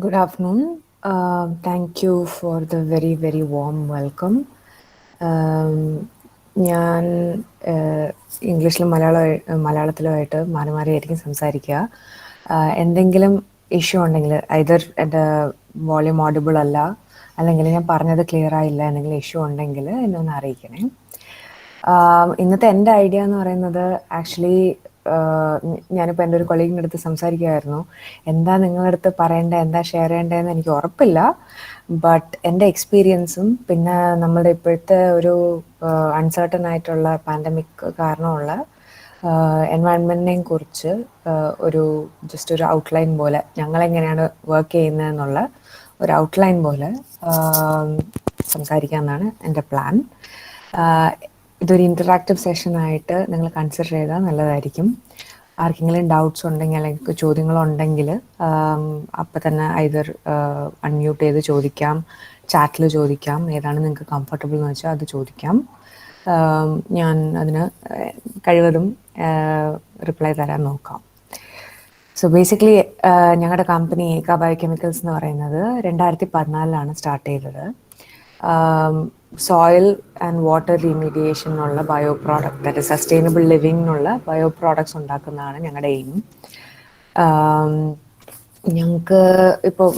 Good afternoon. Thank you for the very, very warm welcome. ഞാൻ ഇംഗ്ലീഷിലും മലയാളത്തിലുമായിട്ട് മാറി മാറിയായിരിക്കും സംസാരിക്കുക. എന്തെങ്കിലും ഇഷ്യൂ ഉണ്ടെങ്കിൽ ഐദർ എൻ്റെ വോളിയം ഓഡിബിൾ അല്ല, അല്ലെങ്കിൽ ഞാൻ പറഞ്ഞത് ക്ലിയർ ആയില്ല, എന്തെങ്കിലും ഇഷ്യൂ ഉണ്ടെങ്കിൽ എന്നെ ഒന്ന് അറിയിക്കണേ. ഇന്നത്തെ എൻ്റെ ഐഡിയ എന്ന് പറയുന്നത് ആക്ച്വലി ഞാനിപ്പോൾ എൻ്റെ ഒരു കൊളീഗിൻ്റെ അടുത്ത് സംസാരിക്കുമായിരുന്നു. എന്താ നിങ്ങളുടെ അടുത്ത് പറയേണ്ടത്, എന്താ ഷെയർ ചെയ്യേണ്ടതെന്ന് എനിക്ക് ഉറപ്പില്ല. ബട്ട് എൻ്റെ എക്സ്പീരിയൻസും പിന്നെ നമ്മുടെ ഇപ്പോഴത്തെ ഒരു അൺസർട്ടൺ ആയിട്ടുള്ള പാൻഡമിക് കാരണമുള്ള എൻവയൺമെൻറ്റിനെയും കുറിച്ച് ഒരു ജസ്റ്റ് ഒരു ഔട്ട്ലൈൻ പോലെ ഞങ്ങളെങ്ങനെയാണ് വർക്ക് ചെയ്യുന്നതെന്നുള്ള ഒരു ഔട്ട്ലൈൻ പോലെ സംസാരിക്കാമെന്നാണ് എൻ്റെ പ്ലാൻ. ഇതൊരു ഇൻറ്ററാക്റ്റീവ് സെഷനായിട്ട് നിങ്ങൾ കൺസിഡർ ചെയ്താൽ നല്ലതായിരിക്കും. ആർക്കെങ്കിലും ഡൗട്ട്സ് ഉണ്ടെങ്കിൽ അല്ലെങ്കിൽ ചോദ്യങ്ങളുണ്ടെങ്കിൽ അപ്പം തന്നെ ഐദർ അൺമ്യൂട്ട് ചെയ്ത് ചോദിക്കാം, ചാറ്റിൽ ചോദിക്കാം, ഏതാണ് നിങ്ങൾക്ക് കംഫർട്ടബിൾ എന്ന് വെച്ചാൽ അത് ചോദിക്കാം. ഞാൻ അതിന് കഴിവതും റിപ്ലൈ തരാൻ നോക്കാം. സോ ബേസിക്കലി ഞങ്ങളുടെ കമ്പനി ഏക ബയോകെമിക്കൽസ് എന്ന് പറയുന്നത് 2014 സ്റ്റാർട്ട് ചെയ്തത്. സോയിൽ ആൻഡ് വാട്ടർ റീമീഡിയേഷൻ എന്നുള്ള bio product, that is sustainable living എന്നുള്ള ബയോ പ്രോഡക്ട്സ് ഉണ്ടാക്കുന്നതാണ് ഞങ്ങളുടെ എയിം. ഞങ്ങൾക്ക് ഇപ്പോൾ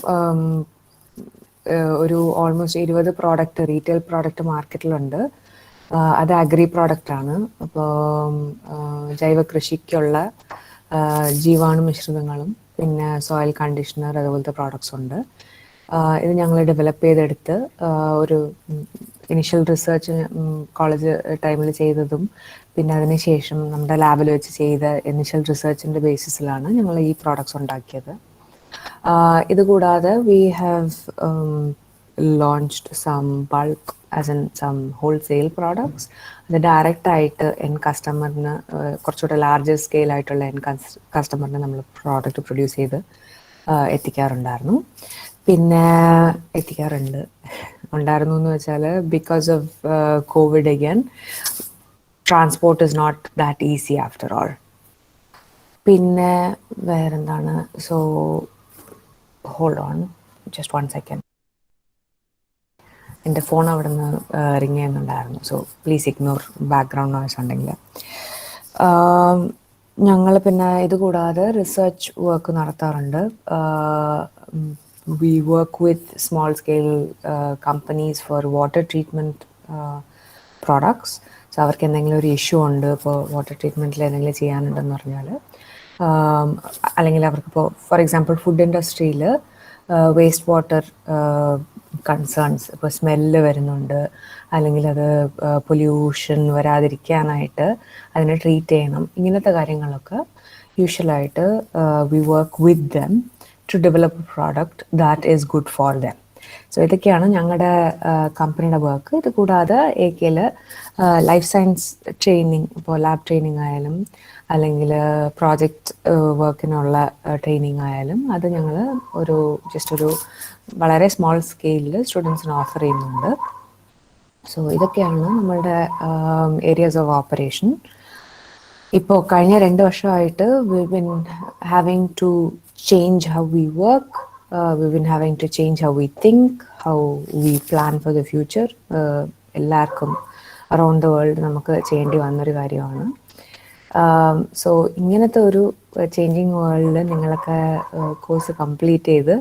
ഒരു ഓൾമോസ്റ്റ് 20 പ്രോഡക്റ്റ് റീറ്റെയിൽ പ്രോഡക്റ്റ് മാർക്കറ്റിലുണ്ട്. അത് അഗ്രി പ്രോഡക്റ്റാണ്. അപ്പോൾ ജൈവ കൃഷിക്കുള്ള ജീവാണു മിശ്രിതങ്ങളും പിന്നെ സോയിൽ കണ്ടീഷണർ അതുപോലത്തെ പ്രോഡക്ട്സ് ഉണ്ട്. ഇത് ഞങ്ങൾ ഡെവലപ്പ് ചെയ്തെടുത്ത് ഒരു ഇനിഷ്യൽ റിസർച്ച് കോളേജ് ടൈമിൽ ചെയ്തതും പിന്നെ അതിനുശേഷം നമ്മുടെ ലാബിൽ വെച്ച് ചെയ്ത ഇനിഷ്യൽ റിസർച്ചിൻ്റെ ബേസിസിലാണ് ഞങ്ങൾ ഈ പ്രോഡക്ട്സ് ഉണ്ടാക്കിയത്. ഇതുകൂടാതെ we have launched some bulk as in some wholesale products. അത് ഡയറക്റ്റായിട്ട് എൻ കസ്റ്റമറിന് കുറച്ചുകൂടെ ലാർജർ സ്കെയിലായിട്ടുള്ള എൻ കസ്റ്റമറിന് നമ്മൾ പ്രോഡക്റ്റ് പ്രൊഡ്യൂസ് ചെയ്ത് എത്തിക്കാറുണ്ട് എന്ന് വെച്ചാൽ because of Covid again transport is not that easy after all. പിന്നെ വേറെന്താണ്, so hold on just 1 second. എൻ്റെ ഫോൺ അവിടെ നിന്ന് റിങ് ചെയ്യുന്നുണ്ടായിരുന്നു. So please ignore background noise ഉണ്ടെങ്കിൽ. ഞങ്ങൾ പിന്നെ ഇതുകൂടാതെ റിസർച്ച് വർക്ക് നടത്താറുണ്ട്. We work with small scale companies for water treatment products. So അവർക്ക് എന്തെങ്കിലും ഒരു ഇഷ്യൂ ഉണ്ട്, ഇപ്പോൾ വാട്ടർ ട്രീറ്റ്മെൻറ്റിൽ എന്തെങ്കിലും ചെയ്യാനുണ്ടെന്ന് പറഞ്ഞാൽ, അല്ലെങ്കിൽ അവർക്കിപ്പോൾ ഫോർ എക്സാമ്പിൾ ഫുഡ് ഇൻഡസ്ട്രിയിൽ വേസ്റ്റ് വാട്ടർ കൺസേൺസ്, ഇപ്പോൾ സ്മെല്ല് വരുന്നുണ്ട്, അല്ലെങ്കിൽ അത് പൊല്യൂഷൻ വരാതിരിക്കാനായിട്ട് അതിനെ ട്രീറ്റ് ചെയ്യണം, ഇങ്ങനത്തെ കാര്യങ്ങളൊക്കെ യൂഷ്വലായിട്ട് we work with them to develop a product that is good for them. So ഇതൊക്കെയാണ് ഞങ്ങളുടെ കമ്പനിയുടെ വർക്ക്. ഇത് കൂടാതെ എ.കെയിൽ ലൈഫ് സയൻസ് ട്രെയിനിങ്, ഇപ്പോൾ ലാബ് ട്രെയിനിങ് ആയാലും അല്ലെങ്കിൽ പ്രോജക്റ്റ് വർക്കിനുള്ള ട്രെയിനിങ് ആയാലും അത് ഞങ്ങൾ ജസ്റ്റ് ഒരു വളരെ സ്മോൾ സ്കെയിലിൽ സ്റ്റുഡൻസിന് ഓഫർ ചെയ്യുന്നുണ്ട്. സോ ഇതൊക്കെയാണ് നമ്മളുടെ ഏരിയാസ് ഓഫ് ഓപ്പറേഷൻ. ഇപ്പോൾ കഴിഞ്ഞ 2 വർഷമായിട്ട് we been having to change how we work, we been having to change how we think, how we plan for the future. എല്ലാവർക്കും അറൗണ്ട് ദ വേൾഡ് നമുക്ക് ചെയ്യേണ്ടി വന്നൊരു കാര്യമാണ്. സോ ഇങ്ങനത്തെ ഒരു ചേഞ്ചിങ് വേൾഡിൽ നിങ്ങളൊക്കെ കോഴ്സ് കംപ്ലീറ്റ് ചെയ്ത്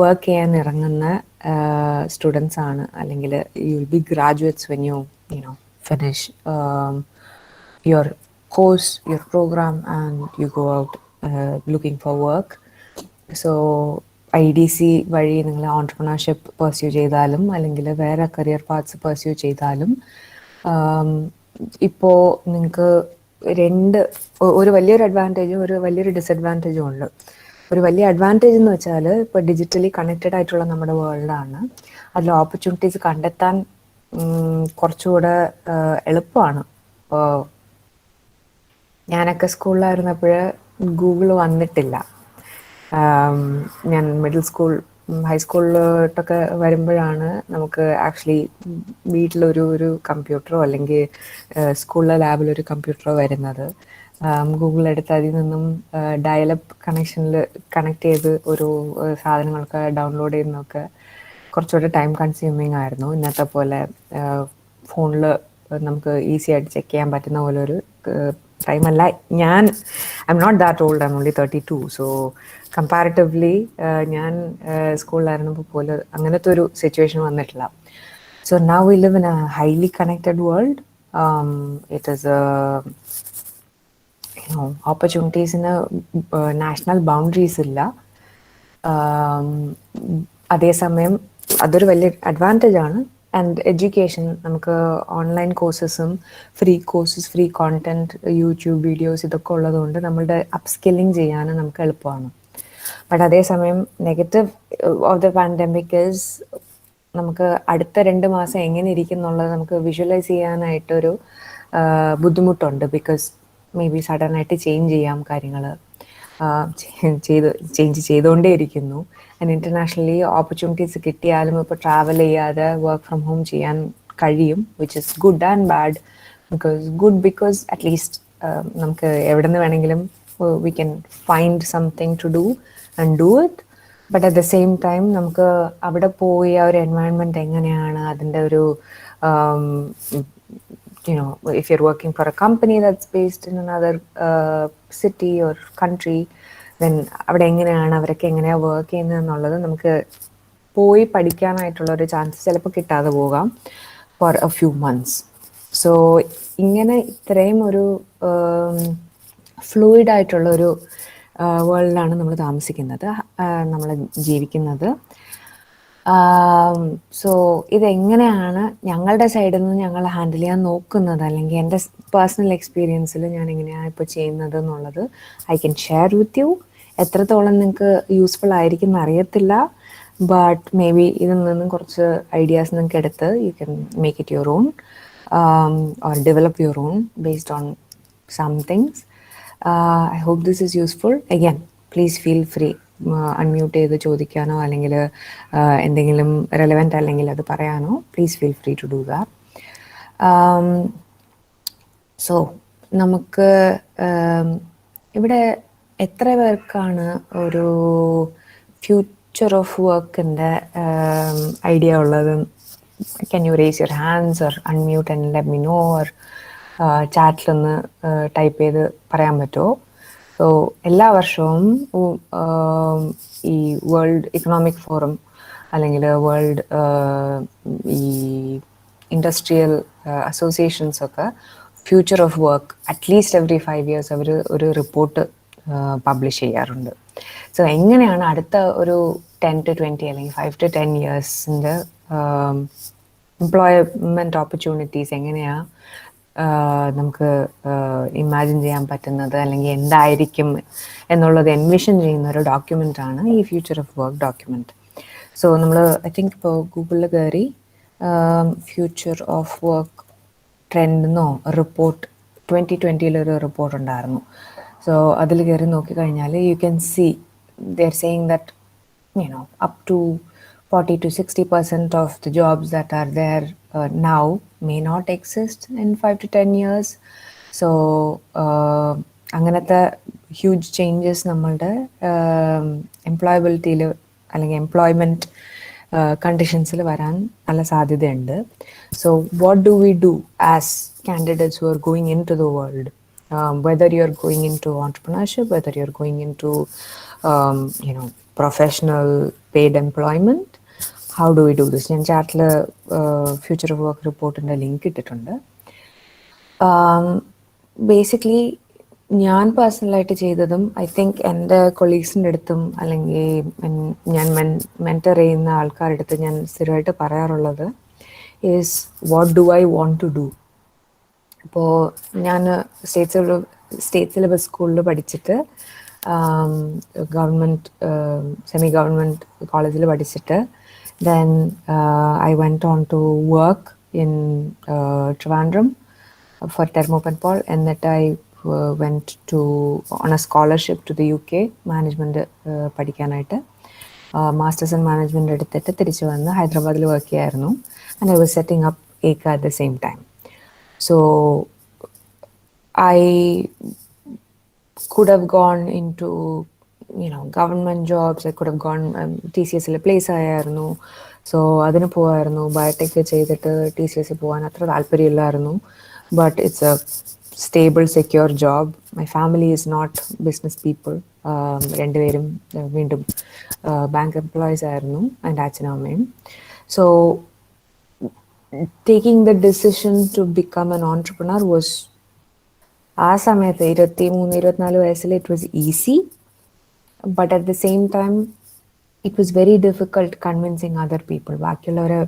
വർക്ക് ചെയ്യാൻ ഇറങ്ങുന്ന സ്റ്റുഡൻസ് ആണ്, അല്ലെങ്കിൽ U will B graduates when you finish your course, your program, and you go out looking for work. So IDC വഴി നിങ്ങൾ ഓൺട്രപ്രണർഷിപ്പ് പെർസ്യൂ ചെയ്താലും അല്ലെങ്കിൽ വേറെ കരിയർ പാത്സ് പെർസ്യൂ ചെയ്താലും ഇപ്പോൾ നിങ്ങൾക്ക് ഒരു വലിയൊരു അഡ്വാൻറ്റേജും ഒരു വലിയൊരു ഡിസഡ്വാൻറ്റേജും ഉണ്ട്. ഒരു വലിയ അഡ്വാൻറ്റേജ് എന്ന് വെച്ചാൽ ഇപ്പോൾ ഡിജിറ്റലി കണക്റ്റഡ് ആയിട്ടുള്ള നമ്മുടെ വേൾഡാണ്. അതിൽ ഓപ്പർച്യൂണിറ്റീസ് കണ്ടെത്താൻ കുറച്ചുകൂടെ എളുപ്പമാണ്. ഇപ്പോൾ ഞാനൊക്കെ സ്കൂളിലായിരുന്നപ്പോൾ ഗൂഗിൾ വന്നിട്ടില്ല. ഞാൻ മിഡിൽ സ്കൂൾ ഹൈസ്കൂളിലോട്ടൊക്കെ വരുമ്പോഴാണ് നമുക്ക് ആക്ച്വലി വീട്ടിലൊരു കമ്പ്യൂട്ടറോ അല്ലെങ്കിൽ സ്കൂളിലെ ലാബിലൊരു കമ്പ്യൂട്ടറോ വരുന്നത്. ഗൂഗിൾ എടുത്ത് അതിൽ നിന്നും ഡയലപ്പ് കണക്ഷനിൽ കണക്ട് ചെയ്ത് ഒരു സാധനങ്ങളൊക്കെ ഡൗൺലോഡ് ചെയ്യുന്നതൊക്കെ കുറച്ചുകൂടെ ടൈം കൺസ്യൂമിങ് ആയിരുന്നു. ഇന്നത്തെ പോലെ ഫോണിൽ നമുക്ക് ഈസി ആയിട്ട് ചെക്ക് ചെയ്യാൻ പറ്റുന്ന പോലെ ഒരു ടൈമല്ല. I'm not that old, I'm only 32. So comparatively ഞാൻ സ്കൂളിലായിരുന്നപ്പോൾ പോലും അങ്ങനത്തെ ഒരു സിറ്റുവേഷൻ വന്നിട്ടില്ല. So now we live in a highly connected world. It is opportunities in a national boundaries illa. അതേസമയം അതൊരു വലിയ അഡ്വാൻറ്റേജ് ആണ്. ആൻഡ് എഡ്യൂക്കേഷൻ, നമുക്ക് ഓൺലൈൻ കോഴ്സസും ഫ്രീ കോണ്ടൻറ്റ്, യൂട്യൂബ് വീഡിയോസ് ഇതൊക്കെ ഉള്ളതുകൊണ്ട് നമ്മളുടെ അപ്സ്കില്ലിങ് ചെയ്യാനും നമുക്ക് എളുപ്പമാണ്. ബട്ട് അതേസമയം negative of the pandemic is നമുക്ക് അടുത്ത 2 മാസം എങ്ങനെ ഇരിക്കും എന്നുള്ളത് നമുക്ക് വിഷ്വലൈസ് ചെയ്യാനായിട്ടൊരു ബുദ്ധിമുട്ടുണ്ട്. ബിക്കോസ് മേ ബി സഡനായിട്ട് ചേഞ്ച് ചെയ്യാം കാര്യങ്ങൾ, ചേഞ്ച് ചെയ്തുകൊണ്ടേ ഇരിക്കുന്നു. ആൻഡ് ഇൻ്റർനാഷണലി ഓപ്പർച്യൂണിറ്റീസ് കിട്ടിയാലും ഇപ്പോൾ ട്രാവൽ ചെയ്യാതെ വർക്ക് ഫ്രം ഹോം ചെയ്യാൻ കഴിയും, which is good and bad. Because at least നമുക്ക് എവിടെ നിന്ന് വേണമെങ്കിലും we can find something to do and do it. But at the same time നമുക്ക് അവിടെ പോയി ആ ഒരു എൻവയൺമെൻറ്റ് എങ്ങനെയാണ്, അതിൻ്റെ ഒരു if you're working for a company that's based in another city or country, then അവിടെ എങ്ങനെയാണ്, അവരൊക്കെ എങ്ങനെയാണ് വർക്ക് ചെയ്യുന്നത് എന്നുള്ളത് നമുക്ക് പോയി പഠിക്കാനായിട്ടുള്ളൊരു ചാൻസ് ചിലപ്പോൾ കിട്ടാതെ പോകാം for a few months. So ഇങ്ങനെ ഇത്രയും ഒരു ഫ്ലൂയിഡായിട്ടുള്ളൊരു വേൾഡിലാണ് നമ്മൾ താമസിക്കുന്നത്, നമ്മൾ ജീവിക്കുന്നത്. സോ ഇതെങ്ങനെയാണ് ഞങ്ങളുടെ സൈഡിൽ നിന്ന് ഞങ്ങൾ ഹാൻഡിൽ ചെയ്യാൻ നോക്കുന്നത്, അല്ലെങ്കിൽ എൻ്റെ പേഴ്സണൽ എക്സ്പീരിയൻസിൽ ഞാൻ എങ്ങനെയാണ് ഇപ്പോൾ ചെയ്യുന്നത് എന്നുള്ളത് I can share with you. എത്രത്തോളം നിങ്ങൾക്ക് യൂസ്ഫുൾ ആയിരിക്കും എന്നറിയത്തില്ല, ബട്ട് മേ ബി ഇതിൽ നിന്നും കുറച്ച് ഐഡിയാസ് നിങ്ങൾക്ക് എടുത്ത് you can make it your own or develop your own based on some things. I hope this is useful. Again please feel free unmute ചെയ്ത് ചോദിക്കാനോ അല്ലെങ്കിൽ എന്തെങ്കിലും റെലവൻ്റ് അല്ലെങ്കിൽ അത് പറയാനോ please feel free to do that. So നമുക്ക് ഇവിടെ എത്ര പേർക്കാണ് ഒരു ഫ്യൂച്ചർ ഓഫ് വർക്കിൻ്റെ ഐഡിയ ഉള്ളത്? Can you raise your hands or unmute and let me know, or ചാറ്റിലൊന്ന് ടൈപ്പ് ചെയ്ത് പറയാൻ പറ്റുമോ? സോ എല്ലാ വർഷവും ഈ വേൾഡ് ഇക്കണോമിക് ഫോറം അല്ലെങ്കിൽ വേൾഡ് ഈ ഇൻഡസ്ട്രിയൽ അസോസിയേഷൻസൊക്കെ future of work at least every 5 years അവർ ഒരു റിപ്പോർട്ട് പബ്ലിഷ് ചെയ്യാറുണ്ട്. സോ എങ്ങനെയാണ് അടുത്ത ഒരു 10 to 20 അല്ലെങ്കിൽ 5 to 10 yearsൻ്റെ എംപ്ലോയ്മെൻറ്റ് ഓപ്പർച്യൂണിറ്റീസ് എങ്ങനെയാണ് നമുക്ക് ഇമാജിൻ ചെയ്യാൻ പറ്റുന്നത്, അല്ലെങ്കിൽ എന്തായിരിക്കും എന്നുള്ളത് എൻവിഷൻ ചെയ്യുന്ന ഒരു ഡോക്യുമെൻ്റാണ് ഈ future of work document. So നമ്മൾ ഐ തിങ്ക് ഇപ്പോൾ ഗൂഗിളിൽ കയറി ഫ്യൂച്ചർ ഓഫ് വർക്ക് ട്രെൻഡെന്നോ റിപ്പോർട്ട് 2020 ഒരു റിപ്പോർട്ട് ഉണ്ടായിരുന്നു. സോ അതിൽ കയറി നോക്കിക്കഴിഞ്ഞാൽ you can see they are saying that up to 40 to 60% of the jobs that are there now may not exist in 5 to 10 years. So അങ്ങനത്തെ ഹ്യൂജ് ചേഞ്ചസ് നമ്മളുടെ എംപ്ലോയബിലിറ്റിയിൽ അല്ലെങ്കിൽ employment കണ്ടീഷൻസിൽ വരാൻ നല്ല സാധ്യതയുണ്ട്. So what do we do as candidates who are going into the world, whether you're going into entrepreneurship, whether you're going into professional paid employment, how do we do this? ഞാൻ ചാറ്റിൽ future of work റിപ്പോർട്ടിൻ്റെ link ഇട്ടിട്ടുണ്ട്. Basically ഞാൻ പേഴ്സണലായിട്ട് ചെയ്തതും I think എൻ്റെ കൊളീഗ്സിൻ്റെ അടുത്തും അല്ലെങ്കിൽ ഞാൻ മെൻറ്റർ ചെയ്യുന്ന ആൾക്കാരുടെ അടുത്ത് ഞാൻ സ്ഥിരമായിട്ട് പറയാറുള്ളത് is what do I want to do. ഇപ്പോൾ ഞാൻ സ്റ്റേറ്റ് സിലബസ് സ്കൂളിൽ പഠിച്ചിട്ട് ഗവൺമെൻറ് സെമി ഗവൺമെൻറ് കോളേജിൽ പഠിച്ചിട്ട് then I went on to work in Trivandrum for Thermopenpol. എന്നിട്ട് I went to on a scholarship to the UK management പഠിക്കാനായിട്ട്. മാസ്റ്റേഴ്സ് ഇൻ മാനേജ്മെൻറ്റ് എടുത്തിട്ട് തിരിച്ച് വന്ന് ഹൈദരാബാദിൽ വർക്ക് ചെയ്യായിരുന്നു. And I was setting up Aekka at the same time. So I could have gone into, government jobs. I could have gone TCS place ആയിരുന്നു. So അതിന് പോവായിരുന്നു. Biotech ചെയ്തിട്ട് TCS പോകാൻ അത്ര താല്പര്യമില്ലായിരുന്നു. But it's a stable secure job. My family is not business people. രണ്ടുപേരും വീണ്ടും bank employees ആയിരുന്നു, എൻ്റെ അച്ഛനും അമ്മയും. So taking the decision to become an entrepreneur was, ആ സമയത്ത് 23-24 വയസ്സിൽ it was easy. But at the same time it was very difficult convincing other people. ബാക്കിയുള്ളവരെ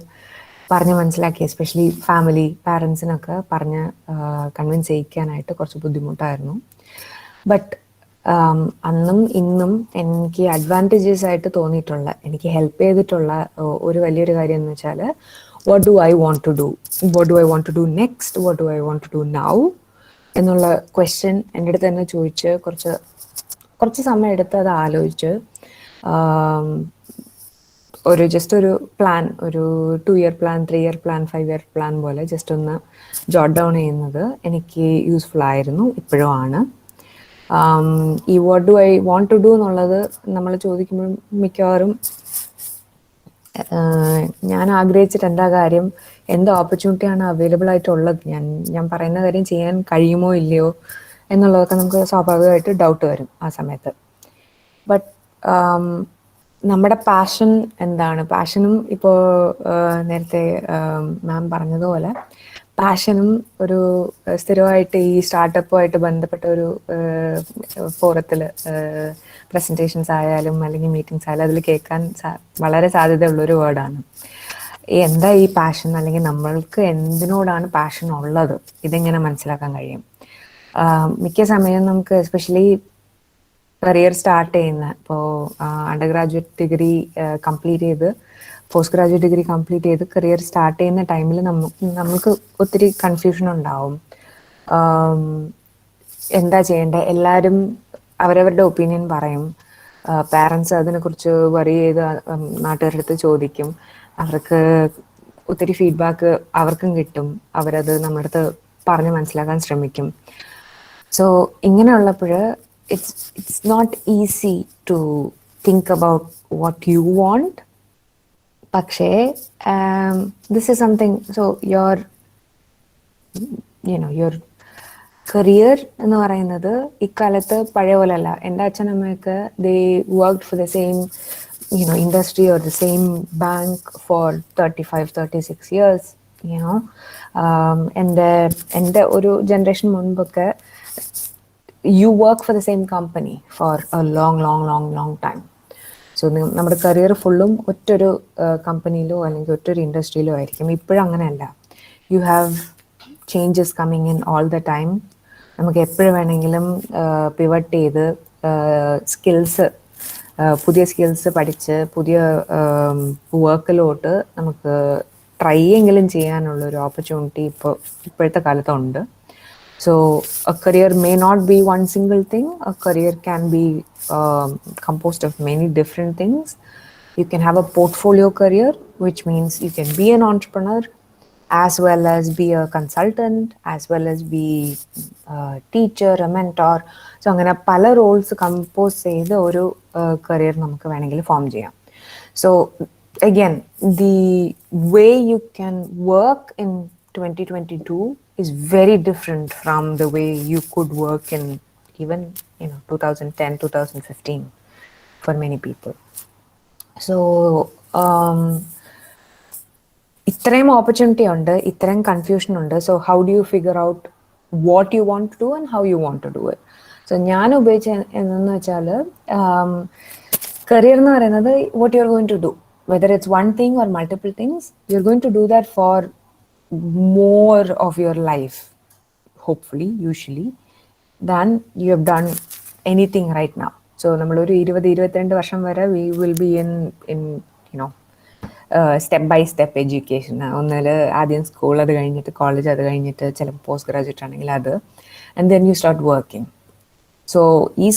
പറഞ്ഞ് മനസ്സിലാക്കി, എസ്പെഷ്യലി ഫാമിലി, പാരൻസിനൊക്കെ പറഞ്ഞ് കൺവിൻസ് ചെയ്യിക്കാനായിട്ട് കുറച്ച് ബുദ്ധിമുട്ടായിരുന്നു. ബട്ട് അന്നും ഇന്നും എനിക്ക് അഡ്വാൻറ്റേജസ് ആയിട്ട് തോന്നിയിട്ടുള്ള, എനിക്ക് ഹെൽപ്പ് ചെയ്തിട്ടുള്ള ഒരു വലിയൊരു കാര്യം എന്ന് വെച്ചാൽ, what do I want to do, what do I want to do next, what do I want to do now എന്നുള്ള ക്വസ്റ്റ്യൻ എൻ്റെ അടുത്ത് തന്നെ ചോദിച്ച് കുറച്ച് സമയം എടുത്ത് അത് ആലോചിച്ച് ജസ്റ്റ് ഒരു പ്ലാൻ, ഒരു 2 year plan, 3 year plan, 5 year plan പോലെ ജസ്റ്റ് ഒന്ന് ജോട്ട് ഡൗൺ ചെയ്യുന്നത് എനിക്ക് യൂസ്ഫുൾ ആയിരുന്നു, ഇപ്പോഴും ആണ്. ഈ what do I want to do എന്നുള്ളത് നമ്മൾ ചോദിക്കുമ്പോൾ മിക്കവാറും ഞാൻ ആഗ്രഹിച്ചിട്ട് എന്താ കാര്യം, എന്ത് ഓപ്പർച്യൂണിറ്റിയാണ് അവൈലബിൾ ആയിട്ടുള്ളത്, ഞാൻ പറയുന്ന കാര്യം ചെയ്യാൻ കഴിയുമോ ഇല്ലയോ എന്നുള്ളതൊക്കെ നമുക്ക് സ്വാഭാവികമായിട്ട് ഡൗട്ട് വരും ആ സമയത്ത്. ബട്ട് നമ്മുടെ പാഷൻ എന്താണ്, പാഷനും ഇപ്പോൾ നേരത്തെ മാം പറഞ്ഞതുപോലെ പാഷനും ഒരു സ്ഥിരമായിട്ട് ഈ സ്റ്റാർട്ടപ്പുമായിട്ട് ബന്ധപ്പെട്ട ഒരു ഫോറത്തിൽ പ്രസൻറ്റേഷൻസ് ആയാലും അല്ലെങ്കിൽ മീറ്റിംഗ്സ് ആയാലും അതിൽ കേൾക്കാൻ വളരെ സാധ്യതയുള്ളൊരു വേർഡാണ്. എന്താ ഈ പാഷൻ, അല്ലെങ്കിൽ നമ്മൾക്ക് എന്തിനോടാണ് പാഷൻ ഉള്ളത്, ഇതെങ്ങനെ മനസ്സിലാക്കാൻ കഴിയും? മിക്ക സമയം നമുക്ക് എസ്പെഷ്യലി കരിയർ സ്റ്റാർട്ട് ചെയ്യുന്ന, ഇപ്പോൾ അണ്ടർ ഗ്രാജുവേറ്റ് ഡിഗ്രി കംപ്ലീറ്റ് ചെയ്ത് പോസ്റ്റ് ഗ്രാജുവേറ്റ് ഡിഗ്രി കംപ്ലീറ്റ് ചെയ്ത് കരിയർ സ്റ്റാർട്ട് ചെയ്യുന്ന ടൈമിൽ നമുക്ക് ഒത്തിരി കൺഫ്യൂഷൻ ഉണ്ടാവും. എന്താ ചെയ്യേണ്ടത്, എല്ലാവരും അവരവരുടെ ഒപ്പീനിയൻ പറയും. പാരൻസ് അതിനെക്കുറിച്ച് വറി ചെയ്ത് നാട്ടുകാരുടെ അടുത്ത് ചോദിക്കും. അവർക്ക് ഒത്തിരി ഫീഡ്ബാക്ക് അവർക്കും കിട്ടും, അവരത് നമ്മുടെ അടുത്ത് പറഞ്ഞ് മനസ്സിലാക്കാൻ ശ്രമിക്കും. സോ ഇങ്ങനെയുള്ളപ്പോൾ it's not easy to think about what you want. പക്ഷേ this is something, so your career എന്ന് പറയുന്നത് ഇക്കാലത്ത് പഴയ പോലെയല്ല. എൻ്റെ അച്ഛനമ്മയൊക്കെ they worked for the same industry or the same bank for 35-36 years. എൻ്റെ ഒരു generation മുൻപൊക്കെ you work for the same company for a long time. So നമ്മുടെ കരിയർ ഫുള്ളും ഒറ്റൊരു കമ്പനിയിലോ അല്ലെങ്കിൽ ഒറ്റൊരു ഇൻഡസ്ട്രിയിലോ ആയിരിക്കും. ഇപ്പോഴും അങ്ങനെയല്ല. You have changes coming in all the time. നമുക്ക് എപ്പോഴും വേണമെങ്കിലും പിവട്ട് ചെയ്ത് പുതിയ സ്കിൽസ് പഠിച്ച് പുതിയ വർക്കിലോട്ട് നമുക്ക് ട്രൈ എങ്കിലും ചെയ്യാനുള്ളൊരു ഓപ്പർച്യൂണിറ്റി ഇപ്പോഴത്തെ കാലത്തുണ്ട്. So a career may not be one single thing. A career can be composed of many different things. You can have a portfolio career, which means you can be an entrepreneur as well as be a consultant, as well as be a teacher, a mentor. So അങ്ങനെ പല Rolls compose ചെയ്ത് ഒരു career നമുക്ക് വേണമെങ്കിൽ form ചെയ്യാം. So again, the way you can work in 2022 is very different from the way you could work in even 2010-2015 for many people. So ഇത്രയും opportunity ഉണ്ട്, ഇത്രയും കൺഫ്യൂഷൻ ഉണ്ട്. So how do you figure out what you want to do and how you want to do it? So ഞാൻ ഉപയോഗിച്ച എന്തെന്ന് വെച്ചാൽ, career എന്ന് പറയുന്നത് what you are going to do, whether it's one thing or multiple things, you are going to do that for more of your life, hopefully, usually, than you have done anything right now. So നമ്മളൊരു 20-22 വർഷം വരെ we will be in step by step education. ഒന്നിൽ ആദ്യം school, അത് കഴിഞ്ഞിട്ട് college, അത് കഴിഞ്ഞിട്ട് ചിലപ്പോൾ പോസ്റ്റ് ഗ്രാജുവേറ്റ് ആണെങ്കിൽ അത്, and then you start working. So ഈ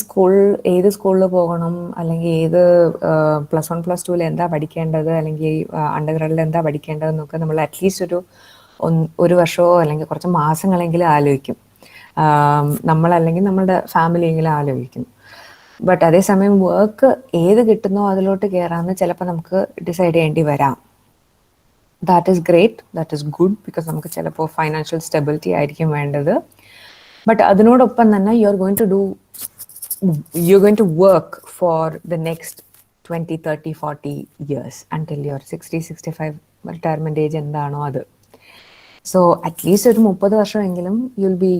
ഏത് സ്കൂളിൽ പോകണം, അല്ലെങ്കിൽ ഏത് +1 +2 എന്താ പഠിക്കേണ്ടത്, അല്ലെങ്കിൽ അണ്ടർ ഗ്രാഡിൽ എന്താ പഠിക്കേണ്ടതെന്നൊക്കെ നമ്മൾ അറ്റ്ലീസ്റ്റ് ഒരു വർഷമോ അല്ലെങ്കിൽ കുറച്ച് മാസങ്ങളെങ്കിലും ആലോചിക്കും. നമ്മളല്ലെങ്കിൽ നമ്മുടെ ഫാമിലി എങ്കിലും ആലോചിക്കുന്നു. ബട്ട് അതേസമയം വർക്ക് ഏത് കിട്ടുന്നോ അതിലോട്ട് കയറാമെന്ന് ചിലപ്പോൾ നമുക്ക് ഡിസൈഡ് ചെയ്യേണ്ടി വരാം. That is great, that is good, because നമുക്ക് ചിലപ്പോൾ ഫൈനാൻഷ്യൽ സ്റ്റെബിലിറ്റി ആയിരിക്കും വേണ്ടത്. ബട്ട് അതിനോടൊപ്പം തന്നെ you are going to work for the next 20, 30, 40 years until your 60, 65 retirement age എന്താണോ അത്. സോ അറ്റ്ലീസ്റ്റ് ഒരു 30 വർഷമെങ്കിലും you will be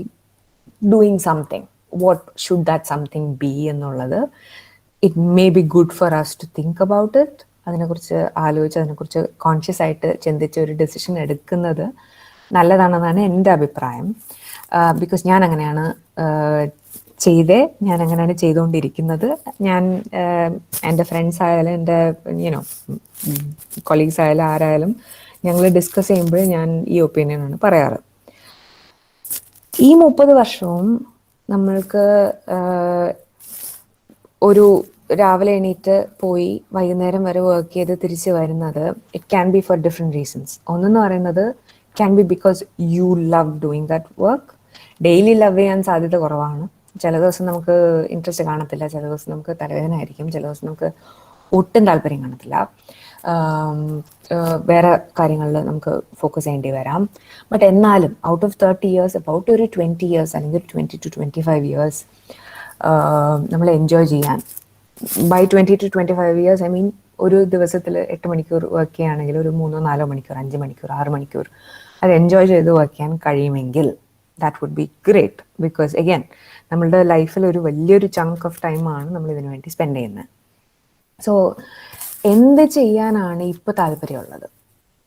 doing something. What should that something be എന്നുള്ളത് it may be good for us to think about it. അതിനെക്കുറിച്ച് ആലോചിച്ച് അതിനെക്കുറിച്ച് conscious ആയിട്ട് ചിന്തിച്ച് ഒരു ഡിസിഷൻ എടുക്കുന്നത് നല്ലതാണെന്നാണ് എൻ്റെ അഭിപ്രായം. ബിക്കോസ് ഞാൻ അങ്ങനെയാണ് ഞാൻ അങ്ങനെയാണ് ചെയ്തുകൊണ്ടിരിക്കുന്നത്. ഞാൻ എൻ്റെ ഫ്രണ്ട്സ് ആയാലും എൻ്റെ കൊളീഗ്സ് ആയാലും ആരായാലും ഞങ്ങൾ ഡിസ്കസ് ചെയ്യുമ്പോൾ ഞാൻ ഈ ഒപ്പീനിയനാണ് പറയാറ്. ഈ 30 വർഷവും നമ്മൾക്ക് ഒരു രാവിലെ എണീറ്റ് പോയി വൈകുന്നേരം വരെ വർക്ക് ചെയ്ത് തിരിച്ച് വരുന്നത് it can be for different reasons. ഒന്നെന്ന് പറയുന്നത് can be because you love doing that work. Daily love ചെയ്യാൻ സാധ്യത കുറവാണ്. ചില ദിവസം നമുക്ക് ഇൻട്രസ്റ്റ് കാണത്തില്ല, ചില ദിവസം നമുക്ക് തലവേദന ആയിരിക്കും, ചില ദിവസം നമുക്ക് ഒട്ടും താല്പര്യം കാണത്തില്ല, വേറെ കാര്യങ്ങളിൽ നമുക്ക് ഫോക്കസ് ചെയ്യേണ്ടി വരാം. ബട്ട് എന്നാലും ഔട്ട് ഓഫ് 30 years അബൌട്ട് ഒരു 20 years അല്ലെങ്കിൽ 20 to 25 years നമ്മൾ എൻജോയ് ചെയ്യാൻ. By 20 to 25 years I mean ഒരു ദിവസത്തിൽ 8 മണിക്കൂർ വർക്ക് ചെയ്യുകയാണെങ്കിൽ ഒരു 3-4 മണിക്കൂർ, 5 മണിക്കൂർ, 6 മണിക്കൂർ അത് എൻജോയ് ചെയ്ത് വർക്ക് ചെയ്യാൻ കഴിയുമെങ്കിൽ that would be great. Because again നമ്മളുടെ ലൈഫിൽ ഒരു വലിയൊരു ചങ്ക് ഓഫ് ടൈമാണ് നമ്മൾ ഇതിനു വേണ്ടി സ്പെൻഡ് ചെയ്യുന്നത്. സോ എന്ത് ചെയ്യാനാണ് ഇപ്പോൾ താല്പര്യമുള്ളത്?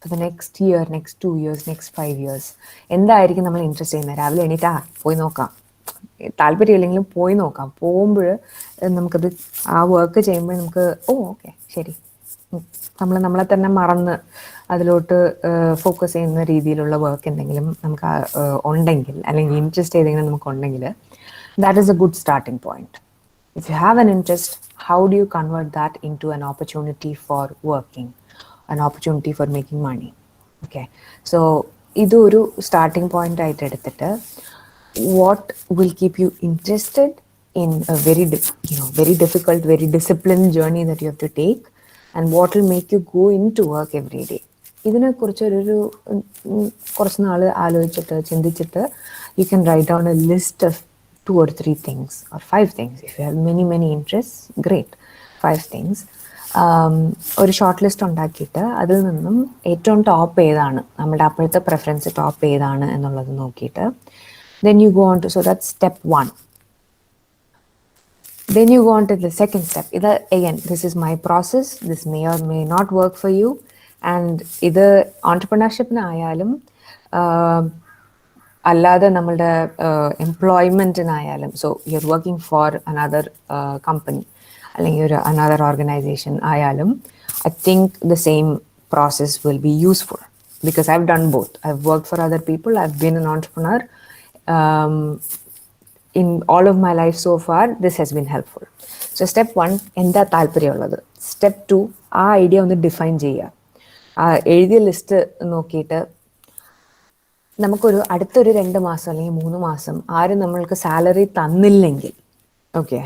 Four the next year, next 2 years, next 5 years എന്തായിരിക്കും നമ്മൾ ഇൻട്രസ്റ്റ് ചെയ്യുന്നത്? രാവിലെ എണീറ്റാ പോയി നോക്കാം, താല്പര്യമില്ലെങ്കിലും പോയി നോക്കാം. പോകുമ്പോൾ നമുക്കത് ആ വർക്ക് ചെയ്യുമ്പോൾ നമുക്ക് ഓക്കെ ശരി, നമ്മളെ തന്നെ മറന്ന് അതിലോട്ട് ഫോക്കസ് ചെയ്യുന്ന രീതിയിലുള്ള വർക്ക് എന്തെങ്കിലും നമുക്ക് ഉണ്ടെങ്കിൽ, അല്ലെങ്കിൽ ഇൻട്രസ്റ്റ് ഏതെങ്കിലും നമുക്കുണ്ടെങ്കിൽ that is a good starting point. If you have an interest, how do you convert that into an opportunity for working, an opportunity for making money? Okay, so idoru starting point aayittu eduthittu what will keep you interested in a very difficult, very disciplined journey that you have to take, and what will make you go into work every day. ഇതിനെ കുറിച്ച് കുറച്ച് നാൾ ആലോചിച്ചിട്ട് ചിന്തിച്ചിട്ട് you can write down a list of 2 or 3 things or 5 things. If you have many interests, great, 5 things. ഒരു short list ഉണ്ടാക്കിയിട്ട് അതിൽ നിന്നും ഏറ്റവും ടോപ്പ് ഏതാണ്, നമ്മുടെ അപ്പോഴത്തെ പ്രിഫറൻസ് ടോപ്പ് ഏതാണ് എന്നുള്ളത് നോക്കിയിട്ട് then you go on to, so that's step 1. Then you go on to the second step. Again, this is my process, this may or may not work for you, and ഇത് entrepreneurship-നായാലും അല്ലാതെ നമ്മളുടെ എംപ്ലോയ്മെൻറ്റിനായാലും, so you are working for another company അല്ലെങ്കിൽ ഒരു another organization ആയാലും, I think the same process will be useful because I have done both. I have worked for other people, I have been an entrepreneur. In all of my life so far, this has been helpful. So step 1, എന്താ താല്പര്യമുള്ളത്. Step 2, ആ idea ഒന്ന് define ചെയ്യുക. ആ എഴുതിയ list നോക്കിയിട്ട് നമുക്കൊരു അടുത്തൊരു 2 മാസം അല്ലെങ്കിൽ 3 മാസം ആരും നമ്മൾക്ക് സാലറി തന്നില്ലെങ്കിൽ, ഓക്കെ,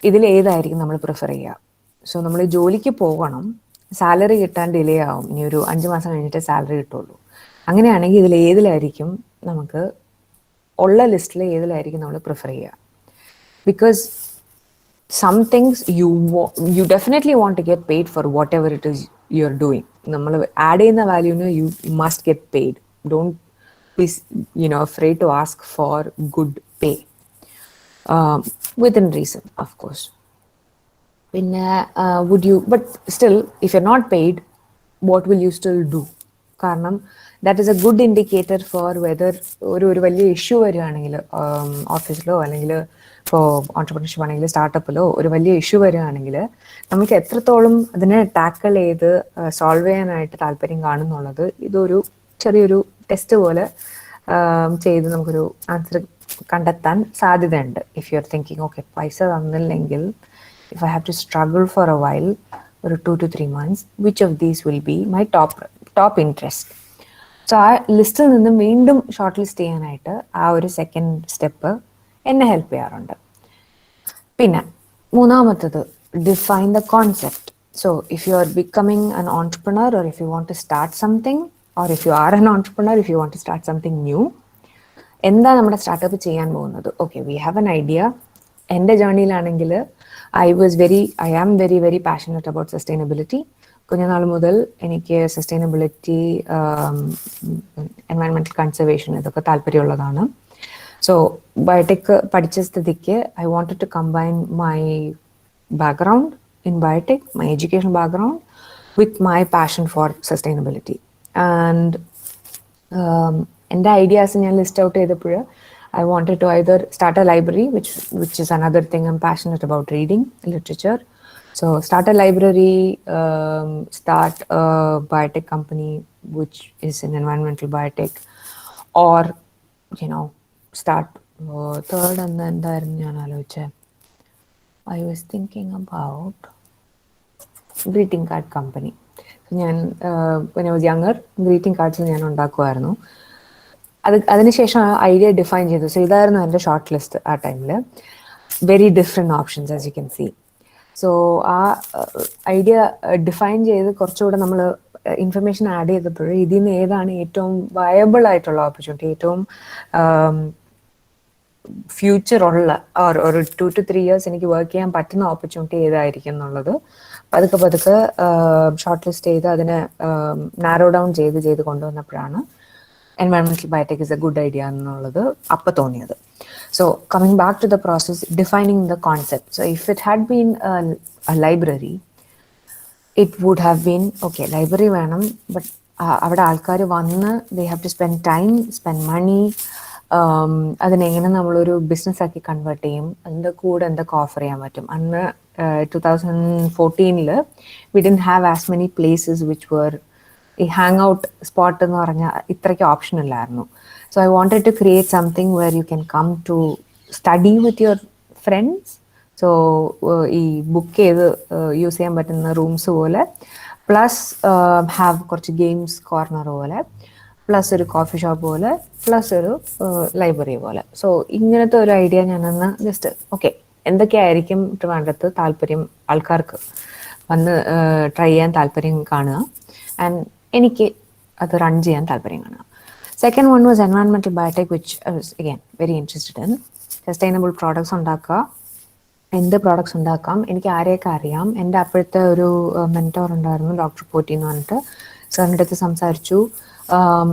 ഇതിൽ ഏതായിരിക്കും നമ്മൾ പ്രിഫർ ചെയ്യുക? സോ നമ്മൾ ജോലിക്ക് പോകണം, സാലറി കിട്ടാൻ ഡിലേ ആവും, ഇനി ഒരു 5 മാസം കഴിഞ്ഞിട്ട് സാലറി കിട്ടുള്ളൂ. അങ്ങനെയാണെങ്കിൽ ഇതിൽ ഏതിലായിരിക്കും നമുക്ക് ഉള്ള ലിസ്റ്റിൽ ഏതിലായിരിക്കും നമ്മൾ പ്രിഫർ ചെയ്യുക? Because some things you definitely want to get paid for whatever it is you're doing. നമ്മൾ ആഡ് ചെയ്യുന്ന വാല്യൂന് you must get paid. Don't be afraid to ask for good pay within reason, of course. പിന്നെ but still if you're not paid, what will you still do? കാരണം that is a good indicator for whether ഒരു വലിയ issue വരികയാണെങ്കിൽ ഓഫീസിലോ അല്ലെങ്കിൽ ഇപ്പോൾ entrepreneurship ആണെങ്കിൽ സ്റ്റാർട്ടപ്പിലോ ഒരു വലിയ ഇഷ്യൂ വരികയാണെങ്കിൽ നമുക്ക് എത്രത്തോളം അതിനെ ടാക്കിൾ ചെയ്ത് സോൾവ് ചെയ്യാനായിട്ട് താല്പര്യം കാണുന്നുള്ളത് ഇതൊരു ചെറിയൊരു ടെസ്റ്റ് പോലെ ചെയ്ത് നമുക്കൊരു ആൻസർ കണ്ടെത്താൻ സാധ്യതയുണ്ട്. If you are thinking okay പൈസ തന്നില്ലെങ്കിൽ if I have to struggle for a while, or 2 to 3 months, which of these will be my top interest? So ആ ലിസ്റ്റിൽ നിന്ന് വീണ്ടും ഷോർട്ട് ലിസ്റ്റ് ചെയ്യാനായിട്ട് ആ ഒരു സെക്കൻഡ് സ്റ്റെപ്പ് എന്നെ ഹെൽപ്പ് ചെയ്യാറുണ്ട്. പിന്നെ മൂന്നാമത്തത്, define the concept. So if you are becoming an entrepreneur, or if you want to start something, or if you are an entrepreneur, if you want to start something new, എന്താ നമ്മുടെ startup ചെയ്യാൻ പോകുന്നത്? Okay, we have an idea. എൻ്റെ ജേർണിയിലാണെങ്കിൽ I am very very passionate about sustainability. കുഞ്ഞുനാൾ മുതൽ എനിക്ക് sustainability, environmental conservation ഇതൊക്കെ താല്പര്യമുള്ളതാണ്. സോ ബയോടെക് പഠിച്ച സ്ഥിതിക്ക് I wanted to combine my background in biotech, my education background, with my passion for sustainability. And എൻ്റെ ideas ഞാൻ ലിസ്റ്റ് ഔട്ട് ചെയ്തപ്പോൾ I wanted to either start a library, which is another thing I'm passionate about, reading literature. So start a library, start a biotech company, which is an environmental biotech, or start third. And then I was thinking about greeting card company. So when I was younger, greeting cards ഞാൻ ഉണ്ടാക്കുമായിരുന്നു. അതിനുശേഷം ആ idea define ചെയ്തു. So ഇതായിരുന്നു എൻ്റെ short list ആ ടൈമിൽ. Very different options as you can see. So ആ idea define ചെയ്ത് കുറച്ചുകൂടെ നമ്മൾ ഇൻഫർമേഷൻ ആഡ് ചെയ്തപ്പോൾ ഇതിൽ നിന്ന് ഏതാണ് ഏറ്റവും വയബിൾ ആയിട്ടുള്ള ഓപ്പർച്യൂണിറ്റി, ഏറ്റവും ഫ്യൂച്ചർ ഉള്ള ഒരു 2 to 3 years എനിക്ക് വർക്ക് ചെയ്യാൻ പറ്റുന്ന ഓപ്പർച്യൂണിറ്റി ഏതായിരിക്കും എന്നുള്ളത് പതുക്കെ ഷോർട്ട് ലിസ്റ്റ് ചെയ്ത് അതിനെ നാരോ ഡൗൺ ചെയ്ത് കൊണ്ടുവന്നപ്പോഴാണ് environmental biotech is a good idea എന്നുള്ളത് അപ്പം തോന്നിയത്. So coming back to the process, defining the concept. So if it had been a library, it would have been, okay, library വേണം, but അവിടെ ആൾക്കാർ വന്ന് they have to spend time, spend money. അതിനെങ്ങനെ നമ്മളൊരു business ആക്കി convert ചെയ്യും, അതിൻ്റെ കൂടെ എന്തൊക്കെ ഓഫർ ചെയ്യാൻ പറ്റും. അന്ന് 2014 we didn't have as many places which were ഈ ഹാങ് ഔട്ട് സ്പോട്ട് എന്ന് പറഞ്ഞാൽ ഇത്രയ്ക്ക് ഓപ്ഷൻ ഇല്ലായിരുന്നു. So I wanted to create something where you can come to study with your friends. So ഈ ബുക്ക് ചെയ്ത് യൂസ് ചെയ്യാൻ പറ്റുന്ന റൂംസ് പോലെ, പ്ലസ് ഹാവ് കുറച്ച് ഗെയിംസ് കോർണർ പോലെ, പ്ലസ് ഒരു കോഫി ഷോപ്പ് പോലെ, പ്ലസ് ഒരു ലൈബ്രറി പോലെ. സോ ഇങ്ങനത്തെ ഒരു ഐഡിയ ഞാനന്ന് ജസ്റ്റ് ഓക്കെ എന്തൊക്കെയായിരിക്കും വേണ്ടത് താല്പര്യം ആൾക്കാർക്ക് വന്ന് ട്രൈ ചെയ്യാൻ താല്പര്യം കാണുക, ആൻഡ് എനിക്ക് അത് റൺ ചെയ്യാൻ താല്പര്യം കാണുക. Second one was environmental biotech, which I was again very interested in. Sustainable products ഉണ്ടാക്കുക, എന്ത് പ്രോഡക്ട്സ് ഉണ്ടാക്കാം, എനിക്ക് ആരെയൊക്കെ അറിയാം. എൻ്റെ അപ്പോഴത്തെ ഒരു മെൻറ്റോർ ഉണ്ടായിരുന്നു, ഡോക്ടർ പോറ്റി എന്ന് പറഞ്ഞിട്ട്. സാറിൻ്റെ അടുത്ത് സംസാരിച്ചു,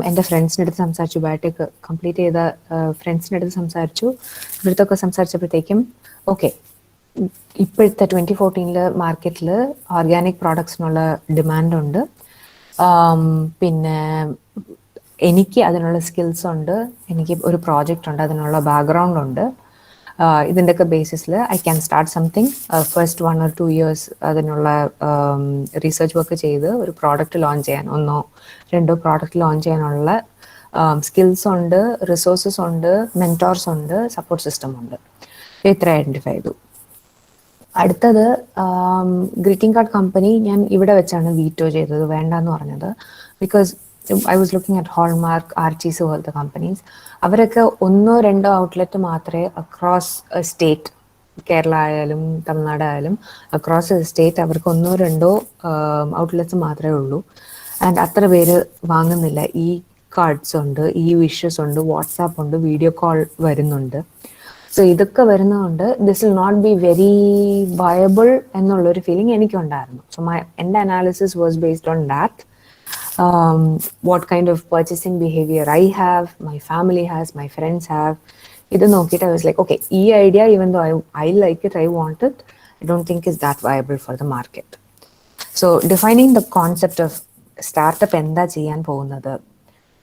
എൻ്റെ ഫ്രണ്ട്സിൻ്റെ അടുത്ത് സംസാരിച്ചു, ബയോടെക് കംപ്ലീറ്റ് ചെയ്ത ഫ്രണ്ട്സിൻ്റെ അടുത്ത് സംസാരിച്ചു. ഇവിടുത്തൊക്കെ സംസാരിച്ചപ്പോഴത്തേക്കും ഓക്കെ, ഇപ്പോഴത്തെ 2014 മാർക്കറ്റിൽ ഓർഗാനിക് പ്രോഡക്ട്സിനുള്ള ഡിമാൻഡുണ്ട്, പിന്നെ എനിക്ക് അതിനുള്ള സ്കിൽസ് ഉണ്ട്, എനിക്ക് ഒരു പ്രോജക്റ്റ് ഉണ്ട്, അതിനുള്ള ബാക്ക്ഗ്രൗണ്ട് ഉണ്ട്. ഇതിൻ്റെയൊക്കെ ബേസിസിൽ I can start something. First 1 or 2 years അതിനുള്ള റീസെർച്ച് വർക്ക് ചെയ്ത് ഒരു പ്രോഡക്റ്റ് ലോഞ്ച് ചെയ്യാൻ, 1 or 2 പ്രോഡക്റ്റ് ലോഞ്ച് ചെയ്യാനുള്ള സ്കിൽസ് ഉണ്ട്, റിസോഴ്സസ് ഉണ്ട്, മെൻറ്റോർസ് ഉണ്ട്, സപ്പോർട്ട് സിസ്റ്റം ഉണ്ട്. ഇത്ര ഐഡൻറ്റിഫൈ ചെയ്തു. അടുത്തത് ഗ്രീറ്റിംഗ് കാർഡ് കമ്പനി ഞാൻ ഇവിടെ വെച്ചാണ് വീറ്റോ ചെയ്തത്, വേണ്ടെന്ന് പറഞ്ഞത്. Because I was looking at Hallmark, Archies പോലത്തെ കമ്പനീസ്. അവരൊക്കെ 1 or 2 ഔട്ട്ലെറ്റ് മാത്രമേ അക്രോസ് സ്റ്റേറ്റ്, കേരള ആയാലും തമിഴ്നാട് ആയാലും അക്രോസ് സ്റ്റേറ്റ് അവർക്ക് 1 or 2 ഔട്ട്ലെറ്റ്സ് മാത്രമേ ഉള്ളൂ. ആൻഡ് അത്ര പേര് വാങ്ങുന്നില്ല. ഈ കാർഡ്സ് ഉണ്ട്, ഈ വിഷസ് ഉണ്ട്, വാട്സാപ്പ് ഉണ്ട്, വീഡിയോ കോൾ വരുന്നുണ്ട്. സോ ഇതൊക്കെ വരുന്നതുകൊണ്ട് this will not be very viable എന്നുള്ളൊരു ഫീലിംഗ് എനിക്കുണ്ടായിരുന്നു. സോ എൻ്റെ analysis was based on that. What kind of purchasing behaviour I have, my family has, my friends have. ഇത് നോക്കിയിട്ട് ഐ വാസ് ലൈക്ക് ഓക്കെ, ഈ idea even though I like it, I want it, I don't think is that viable for the market. So defining the concept of startup, എന്താ ചെയ്യാൻ പോകുന്നത്,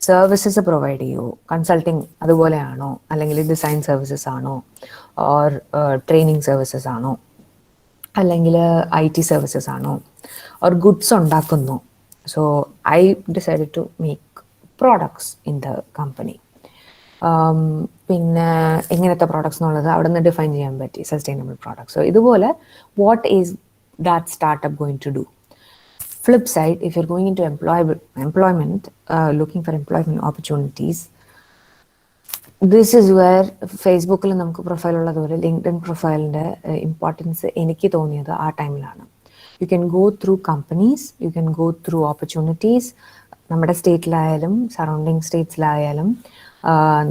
services provide ചെയ്യുമോ, consulting അതുപോലെയാണോ, അല്ലെങ്കിൽ design services ആണോ, or training services ആണോ, അല്ലെങ്കിൽ IT services ആണോ, ഓർ ഗുഡ്സ് ഉണ്ടാക്കുന്നു. So I decided to make products in the company. പിന്നെ എങ്ങനത്തെ പ്രോഡക്ട്സ് എന്നുള്ളത് അവിടെ നിന്ന് ഡിഫൈൻ ചെയ്യാൻ പറ്റി, സസ്റ്റൈനബിൾ പ്രോഡക്ട്സ്. സോ ഇതുപോലെ what is that startup going to do. Flip side, if you're going into employment, looking for employment opportunities, this is where ഫേസ്ബുക്കിൽ നമുക്ക് പ്രൊഫൈൽ ഉള്ളതുപോലെ ലിങ്ക്ഡിൻ പ്രൊഫൈലിൻ്റെ ഇമ്പോർട്ടൻസ് എനിക്ക് തോന്നിയത് ആ ടൈമിലാണ്. You can go through companies, you can go through opportunities. നമ്മുടെ സ്റ്റേറ്റിലായാലും surrounding സ്റ്റേറ്റ്സിലായാലും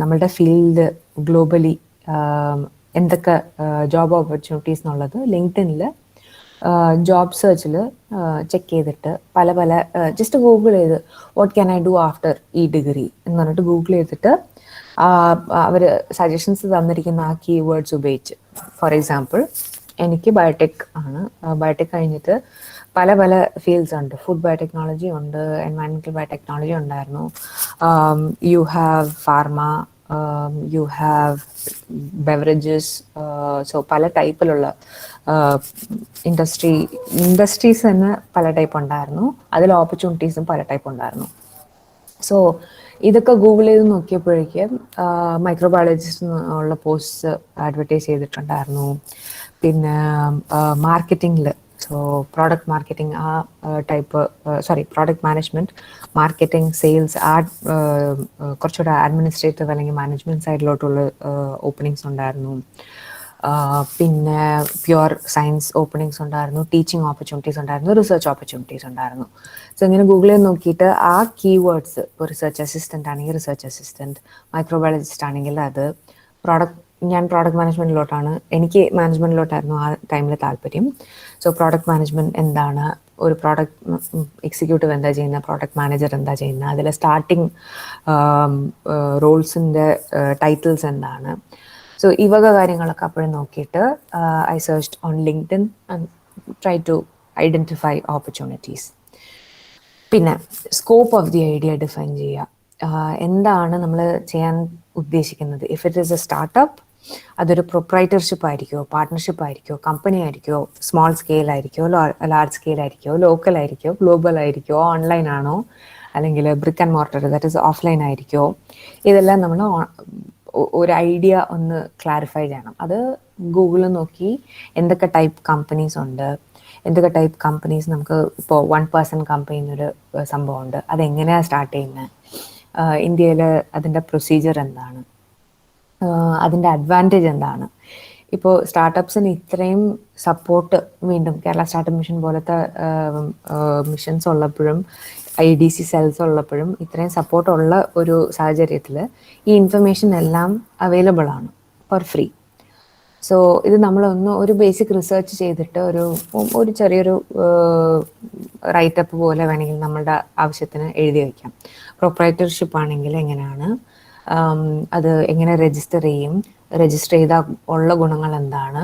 നമ്മളുടെ field globally എന്തൊക്കെ ജോബ് ഓപ്പർച്യൂണിറ്റീസ് എന്നുള്ളത് ലിങ്ക്ഡിനിൽ ജോബ് സെർച്ചിൽ ചെക്ക് ചെയ്തിട്ട് പല പല ജസ്റ്റ് ഗൂഗിൾ ചെയ്ത് what can I do after ഈ ഡിഗ്രി എന്ന് പറഞ്ഞിട്ട് ഗൂഗിൾ ചെയ്തിട്ട് അവർ സജഷൻസ് തന്നിരിക്കുന്ന ആ കീവേഡ്സ് ഉപയോഗിച്ച്, ഫോർ എക്സാമ്പിൾ എനിക്ക് ബയോടെക് ആണ്, ബയോടെക് കഴിഞ്ഞിട്ട് പല പല ഫീൽഡ്സ് ഉണ്ട്. ഫുഡ് ബയോടെക്നോളജി ഉണ്ട്, എൻവയൺമെൻറ്റൽ ബയോടെക്നോളജി ഉണ്ടായിരുന്നു, you have pharma, you have beverages. So പല ടൈപ്പിലുള്ള ഇൻഡസ്ട്രീസ് തന്നെ പല ടൈപ്പ് ഉണ്ടായിരുന്നു, അതിൽ ഓപ്പർച്യൂണിറ്റീസും പല ടൈപ്പ് ഉണ്ടായിരുന്നു. സോ ഇതൊക്കെ ഗൂഗിൾ ചെയ്ത് നോക്കിയപ്പോഴേക്ക് മൈക്രോബയോളജിസ്റ്റ് ഉള്ള പോസ്റ്റ് അഡ്വർടൈസ് ചെയ്തിട്ടുണ്ടായിരുന്നു. പിന്നെ മാർക്കറ്റിങ്ങിൽ, സോ പ്രോഡക്റ്റ് മാർക്കറ്റിംഗ് ആ type, product management, marketing, sales, കുറച്ചുകൂടെ അഡ്മിനിസ്ട്രേറ്റീവ് അല്ലെങ്കിൽ മാനേജ്മെൻറ്റ് സൈഡിലോട്ടുള്ള ഓപ്പണിങ്സ് ഉണ്ടായിരുന്നു. പിന്നെ പ്യുവർ സയൻസ് ഓപ്പണിങ്സ് ഉണ്ടായിരുന്നു, ടീച്ചിങ് ഓപ്പർച്യൂണിറ്റീസ് ഉണ്ടായിരുന്നു, റിസർച്ച് ഓപ്പർച്യൂണിറ്റീസ് ഉണ്ടായിരുന്നു. സോ ഇങ്ങനെ ഗൂഗിളിൽ നോക്കിയിട്ട് ആ കീവേഡ്സ്, ഇപ്പോൾ റിസർച്ച് അസിസ്റ്റൻ്റ് ആണെങ്കിൽ റിസർച്ച് അസിസ്റ്റൻറ്റ്, മൈക്രോബയോളജിസ്റ്റ് ആണെങ്കിൽ അത്, ഞാൻ പ്രോഡക്റ്റ് മാനേജ്മെൻറ്റിലോട്ടാണ്, എനിക്ക് മാനേജ്മെൻറ്റിലോട്ടായിരുന്നു ആ ടൈമിൽ താല്പര്യം. സോ പ്രോഡക്റ്റ് മാനേജ്മെൻറ്റ് എന്താണ്, ഒരു പ്രോഡക്റ്റ് എക്സിക്യൂട്ടീവ് എന്താ ചെയ്യുന്നത്, പ്രോഡക്റ്റ് മാനേജർ എന്താ ചെയ്യുന്നത്, അതിലെ സ്റ്റാർട്ടിങ് റോൾസിൻ്റെ ടൈറ്റിൽസ് എന്താണ്. സോ ഈ വക കാര്യങ്ങളൊക്കെ അപ്പോഴും നോക്കിയിട്ട് I searched on LinkedIn and try to identify opportunities. പിന്നെ scope of the idea define ചെയ്യുക. എന്താണ് നമ്മൾ ചെയ്യാൻ ഉദ്ദേശിക്കുന്നത്. If it is a startup, അതൊരു പ്രൊപ്രൈറ്റർഷിപ്പ് ആയിരിക്കുമോ, പാർട്ട്ണർഷിപ്പ് ആയിരിക്കുമോ, കമ്പനി ആയിരിക്കുമോ, സ്മോൾ സ്കെയിൽ ആയിരിക്കുമോ, ലാർജ് സ്കെയിൽ ആയിരിക്കുമോ, ലോക്കൽ ആയിരിക്കുമോ, ഗ്ലോബൽ ആയിരിക്കുമോ, ഓൺലൈൻ ആണോ, അല്ലെങ്കിൽ brick and mortar, that is offline ആയിരിക്കുമോ, ഇതെല്ലാം നമ്മൾ ഒരു ഐഡിയ ഒന്ന് ക്ലാരിഫൈ ചെയ്യണം. അത് ഗൂഗിളിൽ നോക്കി എന്തൊക്കെ ടൈപ്പ് കമ്പനീസ് ഉണ്ട്, എന്തൊക്കെ ടൈപ്പ് കമ്പനീസ് നമുക്ക് ഇപ്പോൾ 1% കമ്പനി എന്നൊരു സംഭവമുണ്ട്, അതെങ്ങനെയാണ് സ്റ്റാർട്ട് ചെയ്യുന്നത്, ഇന്ത്യയിൽ അതിൻ്റെ പ്രൊസീജിയർ എന്താണ്, അതിൻ്റെ അഡ്വാൻറ്റേജ് എന്താണ്. ഇപ്പോൾ സ്റ്റാർട്ടപ്സിന് ഇത്രയും സപ്പോർട്ട്, വീണ്ടും കേരള സ്റ്റാർട്ടപ്പ് മിഷൻ പോലത്തെ മിഷൻസ് ഉള്ളപ്പോഴും IDC സെൽസ് ഉള്ളപ്പോഴും ഇത്രയും സപ്പോർട്ടുള്ള ഒരു സാഹചര്യത്തിൽ ഈ ഇൻഫർമേഷൻ എല്ലാം അവൈലബിൾ ആണ് ഫോർ ഫ്രീ. സോ ഇത് നമ്മളൊന്ന് ഒരു ബേസിക് റിസർച്ച് ചെയ്തിട്ട് ഒരു ചെറിയൊരു റൈറ്റപ്പ് പോലെ വേണമെങ്കിൽ നമ്മളുടെ ആവശ്യത്തിന് എഴുതി വയ്ക്കാം. പ്രൊപ്രൈറ്റർഷിപ്പ് ആണെങ്കിൽ എങ്ങനെയാണ്, അത് എങ്ങനെ രജിസ്റ്റർ ചെയ്യും, രജിസ്റ്റർ ചെയ്താൽ ഉള്ള ഗുണങ്ങൾ എന്താണ്,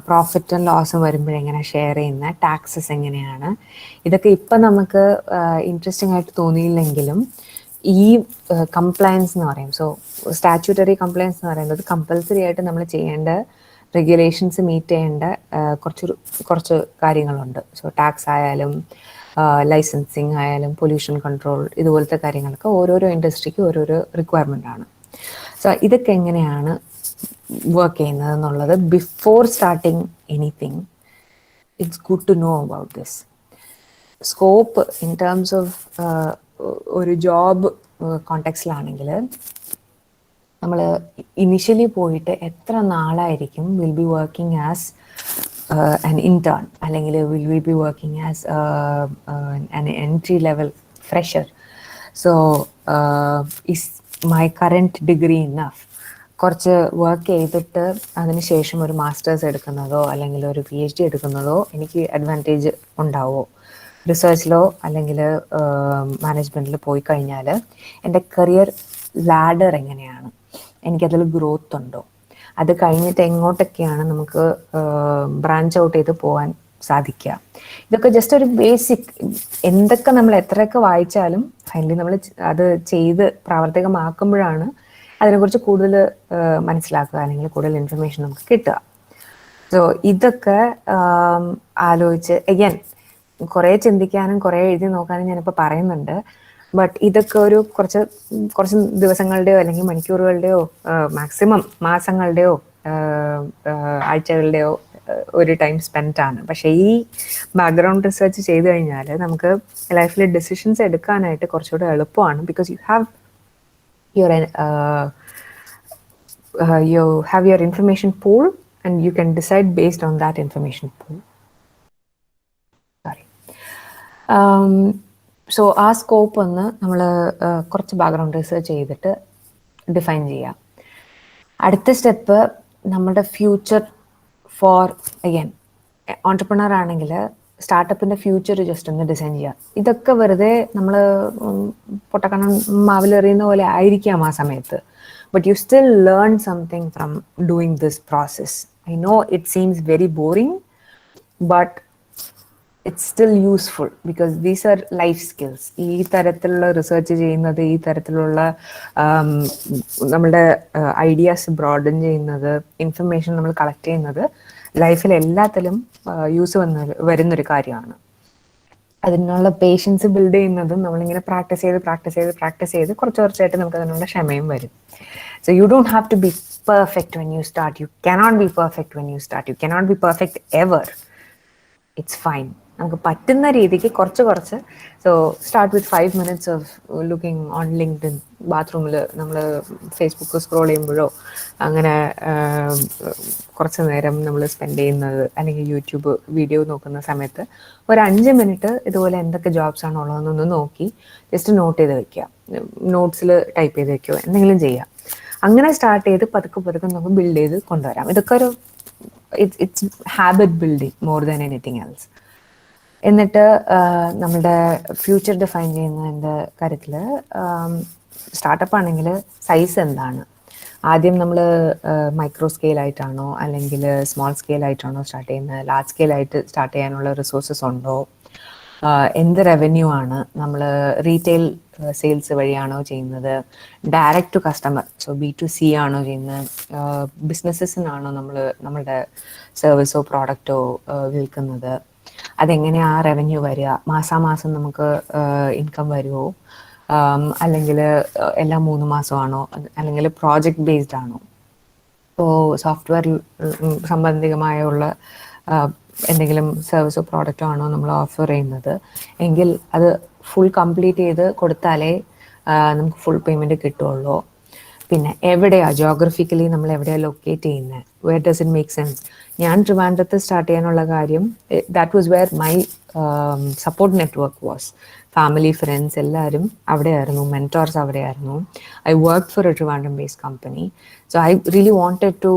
പ്രോഫിറ്റും ലോസും വരുമ്പോഴെങ്ങനെ ഷെയർ ചെയ്യുന്ന, ടാക്സസ് എങ്ങനെയാണ്, ഇതൊക്കെ ഇപ്പം നമുക്ക് ഇൻട്രസ്റ്റിംഗ് ആയിട്ട് തോന്നിയില്ലെങ്കിലും ഈ കംപ്ലയൻസ് എന്ന് പറയും. സോ സ്റ്റാറ്റ്യൂട്ടറി കംപ്ലയൻസ് എന്ന് പറയുന്നത് കമ്പൽസറി ആയിട്ട് നമ്മൾ ചെയ്യേണ്ട, റെഗുലേഷൻസ് മീറ്റ് ചെയ്യേണ്ട കുറച്ച് കാര്യങ്ങളുണ്ട്. സോ ടാക്സ് ആയാലും ലൈസൻസിങ് ആയാലും പൊല്യൂഷൻ കൺട്രോൾ, ഇതുപോലത്തെ കാര്യങ്ങളൊക്കെ ഓരോരോ ഇൻഡസ്ട്രിക്ക് ഓരോരോ റിക്വയർമെൻ്റ് ആണ്. സോ ഇതൊക്കെ എങ്ങനെയാണ് വർക്ക് ചെയ്യുന്നത് എന്നുള്ളത് before starting anything it's good to know about this. Scope in terms of ഒരു ജോബ് കോണ്ടെക്സ്റ്റിലാണെങ്കിൽ നമ്മൾ ഇനിഷ്യലി പോയിട്ട് എത്ര നാളായിരിക്കും will be working as an intern, അല്ലെങ്കിൽ will be working as an entry level fresher. So is my current degree enough? കുറച്ച് work ചെയ്തിട്ട് അതിന് ശേഷം ഒരു മാസ്റ്റേഴ്സ് എടുക്കുന്നതോ അല്ലെങ്കിൽ ഒരു PhD എടുക്കുന്നതോ എനിക്ക് അഡ്വാൻറ്റേജ് ഉണ്ടാവുമോ? റിസർച്ചിലോ അല്ലെങ്കിൽ മാനേജ്മെൻറ്റിൽ പോയി കഴിഞ്ഞാൽ എൻ്റെ കരിയർ ലാഡർ എങ്ങനെയാണ്, എനിക്കതിൽ ഗ്രോത്ത് ഉണ്ടോ, അത് കഴിഞ്ഞിട്ട് എങ്ങോട്ടൊക്കെയാണ് നമുക്ക് ബ്രാഞ്ച് ഔട്ട് ചെയ്ത് പോകാൻ സാധിക്കുക. ഇതൊക്കെ ജസ്റ്റ് ഒരു ബേസിക്, എന്തൊക്കെ നമ്മൾ എത്രയൊക്കെ വായിച്ചാലും ഫൈനലി നമ്മൾ അത് ചെയ്ത് പ്രാവർത്തികമാക്കുമ്പോഴാണ് അതിനെക്കുറിച്ച് കൂടുതൽ മനസ്സിലാക്കുക അല്ലെങ്കിൽ കൂടുതൽ ഇൻഫർമേഷൻ നമുക്ക് കിട്ടുക. സോ ഇതൊക്കെ ആലോചിച്ച് അഗൈൻ കുറേ ചിന്തിക്കാനും കുറേ എഴുതി നോക്കാനും ഞാനിപ്പോൾ പറയുന്നുണ്ട്. ബട്ട് ഇതൊക്കെ ഒരു കുറച്ച് ദിവസങ്ങളുടെയോ അല്ലെങ്കിൽ മണിക്കൂറുകളുടെയോ മാക്സിമം മാസങ്ങളുടെയോ ആഴ്ചകളുടെയോ ഒരു ടൈം സ്പെൻഡ് ആണ്. പക്ഷേ ഈ ബാക്ക്ഗ്രൗണ്ട് റിസർച്ച് ചെയ്ത് കഴിഞ്ഞാൽ നമുക്ക് ലൈഫിൽ ഡിസിഷൻസ് എടുക്കാനായിട്ട് കുറച്ചുകൂടെ എളുപ്പമാണ്. Because you have your information pool and you can decide based on that information pool. Sorry. So ആ സ്കോപ്പ് ഒന്ന് നമ്മൾ കുറച്ച് ബാക്ക്ഗ്രൗണ്ട് റിസർച്ച് ചെയ്തിട്ട് ഡിഫൈൻ ചെയ്യാം. അടുത്ത സ്റ്റെപ്പ് നമ്മുടെ ഫ്യൂച്ചർ ഫോർ അഗൈൻ ഓൺടർപ്രണർ ആണെങ്കിൽ സ്റ്റാർട്ടപ്പിൻ്റെ ഫ്യൂച്ചർ ജസ്റ്റ് ഒന്ന് ഡിസൈൻ ചെയ്യുക. ഇതൊക്കെ വെറുതെ നമ്മൾ പൊട്ടക്കണ്ണം മാവിലെറിയുന്ന പോലെ ആയിരിക്കാം ആ സമയത്ത്. But you still learn something from doing this process. I know it seems very boring, but it's still useful because these are life skills. ഈ തരത്തിലുള്ള റിസർച്ച് ചെയ്യുന്നത്, ഈ തരത്തിലുള്ള നമ്മുടെ ഐഡിയാസ് ബ്രോഡൻ ചെയ്യുന്നത്, ഇൻഫർമേഷൻ നമ്മൾ കളക്ട് ചെയ്യുന്നത് ലൈഫിൽ എല്ലാത്തിലും യൂസ് വരുന്നൊരു കാര്യമാണ്. അതിനുള്ള പേഷ്യൻസ് ബിൽഡ് ചെയ്യുന്നതും നമ്മളിങ്ങനെ പ്രാക്ടീസ് ചെയ്ത് കുറച്ചായിട്ട് നമുക്ക് അതിനുള്ള ക്ഷമയും വരും. So you don't have to be perfect when you start. You cannot be perfect when you start. You cannot be perfect ever. It's fine. നമുക്ക് പറ്റുന്ന രീതിക്ക് കുറച്ച് so start with 5 minutes of looking on LinkedIn. ബാത്റൂമിൽ നമ്മൾ Facebook scroll ചെയ്യുമ്പോഴോ അങ്ങനെ കുറച്ച് നേരം നമ്മൾ സ്പെൻഡ് ചെയ്യുന്നത്, അല്ലെങ്കിൽ യൂട്യൂബ് വീഡിയോ നോക്കുന്ന സമയത്ത് ഒരു 5 minute ഇതുപോലെ എന്തൊക്കെ ജോബ്സ് ആണോ ഉള്ളതെന്നൊന്ന് നോക്കി ജസ്റ്റ് നോട്ട് ചെയ്ത് വെക്കുക, നോട്ട്സിൽ ടൈപ്പ് ചെയ്ത് വെക്കുക, എന്തെങ്കിലും ചെയ്യാം. അങ്ങനെ സ്റ്റാർട്ട് ചെയ്ത് പതുക്കെ നമുക്ക് ബിൽഡ് ചെയ്ത് കൊണ്ടുവരാം. ഇതൊക്കെ ഒരു it's habit building more than anything else. എന്നിട്ട് നമ്മുടെ ഫ്യൂച്ചർ ഡിഫൈൻ ചെയ്യുന്നതിൻ്റെ കാര്യത്തിൽ സ്റ്റാർട്ടപ്പ് ആണെങ്കിൽ സൈസ് എന്താണ്, ആദ്യം നമ്മൾ മൈക്രോ സ്കെയിലായിട്ടാണോ അല്ലെങ്കിൽ സ്മോൾ സ്കെയിലായിട്ടാണോ സ്റ്റാർട്ട് ചെയ്യുന്നത്, ലാർജ് സ്കെയിലായിട്ട് സ്റ്റാർട്ട് ചെയ്യാനുള്ള റിസോഴ്സസ് ഉണ്ടോ, എന്ത് റവന്യൂ ആണ്, നമ്മൾ റീറ്റെയിൽ സെയിൽസ് വഴിയാണോ ചെയ്യുന്നത്, direct to customer so B2C ആണോ ചെയ്യുന്നത്, ബിസിനസ്സസിനാണോ നമ്മളുടെ സർവീസോ പ്രോഡക്റ്റോ വിൽക്കുന്നത്, അതെങ്ങനെയാണ് ആ റവന്യൂ വരിക, മാസാമാസം നമുക്ക് ഇൻകം വരുമോ, അല്ലെങ്കിൽ എല്ലാ 3 മാസമാണോ, അല്ലെങ്കിൽ പ്രോജക്റ്റ് ബേസ്ഡ് ആണോ. ഇപ്പോൾ സോഫ്റ്റ്വെയർ സംബന്ധികമായുള്ള എന്തെങ്കിലും സർവീസോ പ്രോഡക്റ്റോ ആണോ നമ്മൾ ഓഫർ ചെയ്യുന്നത് എങ്കിൽ അത് ഫുൾ കംപ്ലീറ്റ് ചെയ്ത് കൊടുത്താലേ നമുക്ക് ഫുൾ പേയ്മെൻറ്റ് കിട്ടുള്ളൂ. പിന്നെ എവിടെയാണ് ജോഗ്രഫിക്കലി നമ്മൾ എവിടെയാണ് ലൊക്കേറ്റ് ചെയ്യുന്നത്, where does it make sense. ഞാൻ ട്രിവാൻഡ്രത്ത് സ്റ്റാർട്ട് ചെയ്യാനുള്ള കാര്യം that was where my support network was. Family friends എല്ലാവരും അവിടെയായിരുന്നു, മെൻറ്റോർസ് അവിടെയായിരുന്നു. I work for a Trivandrum based company. So I really wanted to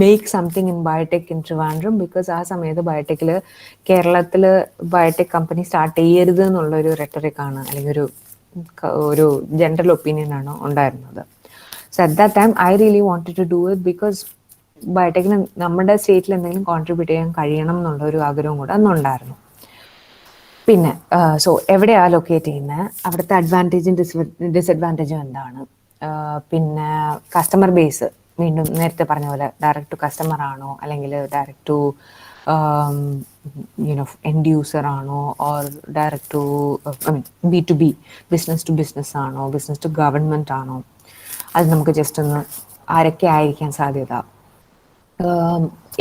make something in biotech in Trivandrum because ആ സമയത്ത് ബയോടെക്കിൽ കേരളത്തിൽ ബയോടെക് കമ്പനി സ്റ്റാർട്ട് ചെയ്യരുത് എന്നുള്ളൊരു റെട്ടറിക്കാണ് അല്ലെങ്കിൽ ഒരു ജനറൽ ഒപ്പീനിയനാണ് ഉണ്ടായിരുന്നത്. So at that time I really wanted to do it because ബയോടെക്കിന് നമ്മുടെ സ്റ്റേറ്റിൽ എന്തെങ്കിലും കോൺട്രിബ്യൂട്ട് ചെയ്യാൻ കഴിയണം എന്നുള്ളൊരു ആഗ്രഹം കൂടെ അന്നുണ്ടായിരുന്നു. പിന്നെ സോ എവിടെയാണ് ലൊക്കേറ്റ് ചെയ്യുന്നത്, അവിടുത്തെ അഡ്വാൻറ്റേജും ഡിസഡ്വാൻറ്റേജും എന്താണ്, പിന്നെ കസ്റ്റമർ ബേസ് വീണ്ടും നേരത്തെ പറഞ്ഞ പോലെ ഡയറക്റ്റ് ടു കസ്റ്റമർ ആണോ അല്ലെങ്കിൽ ഡയറക്റ്റ് ടു എൻഡ് യൂസർ ആണോ, or direct to B2B business to business ആണോ, ബിസിനസ് ടു ഗവൺമെൻറ് ആണോ, അത് നമുക്ക് ജസ്റ്റ് ഒന്ന് ആരൊക്കെ ആയിരിക്കാൻ സാധ്യത,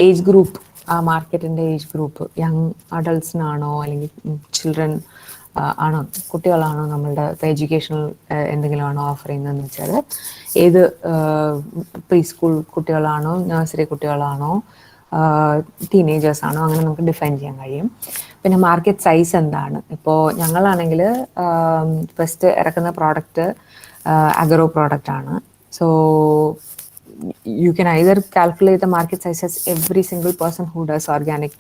ഏജ് ഗ്രൂപ്പ്, ആ മാർക്കറ്റിൻ്റെ ഏജ് ഗ്രൂപ്പ് യങ് അഡൾട്ട്സിനാണോ അല്ലെങ്കിൽ ചിൽഡ്രൻ ആണോ, കുട്ടികളാണോ, നമ്മളുടെ എഡ്യൂക്കേഷണൽ എന്തെങ്കിലും ആണോ ഓഫർ ചെയ്യുന്നതെന്ന് വെച്ചാൽ ഏത് പ്രീ സ്കൂൾ കുട്ടികളാണോ, നഴ്സറി കുട്ടികളാണോ, ടീനേജേഴ്സ് ആണോ, അങ്ങനെ നമുക്ക് ഡിഫൈൻ ചെയ്യാൻ കഴിയും. പിന്നെ മാർക്കറ്റ് സൈസ് എന്താണ്. ഇപ്പോൾ ഞങ്ങളാണെങ്കിൽ ഫസ്റ്റ് ഇറക്കുന്ന പ്രോഡക്റ്റ് അഗ്രോ പ്രോഡക്റ്റ് ആണ്. So you can either calculate the market size as every single person who does organic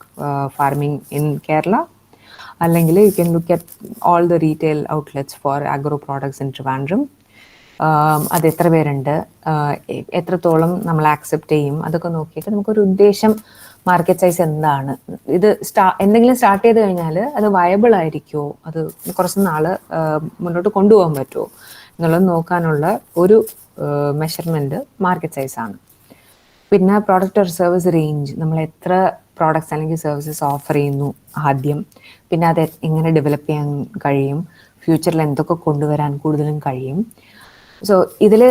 farming in Kerala, അല്ലെങ്കിൽ you can look at all the retail outlets for agro products in Trivandrum. അത് എത്ര പേരുണ്ട്, എത്രത്തോളം നമ്മൾ accept ചെയ്യും, അതൊക്കെ നോക്കിയിട്ട് നമുക്കൊരു ഉദ്ദേശം മാർക്കറ്റ് സൈസ് എന്താണ്. ഇത് എന്തെങ്കിലും സ്റ്റാർട്ട് ചെയ്ത് കഴിഞ്ഞാൽ അത് വയബിൾ ആയിരിക്കുമോ, അത് കുറച്ച് നാൾ മുന്നോട്ട് കൊണ്ടുപോകാൻ പറ്റുമോ എന്നുള്ളത് നോക്കാനുള്ള ഒരു മെഷർമെൻറ്റ് മാർക്കറ്റ് സൈസാണ്. പിന്നെ പ്രോഡക്റ്റ് ഓർ സർവീസ് റേഞ്ച്, നമ്മൾ എത്ര പ്രോഡക്റ്റ്സ് അല്ലെങ്കിൽ സർവീസസ് ഓഫർ ചെയ്യുന്നു ആദ്യം, പിന്നെ അത് എങ്ങനെ ഡെവലപ്പ് ചെയ്യാൻ കഴിയും, ഫ്യൂച്ചറിൽ എന്തൊക്കെ കൊണ്ടുവരാൻ കൂടുതലും കഴിയും, സോ ഇതിൽ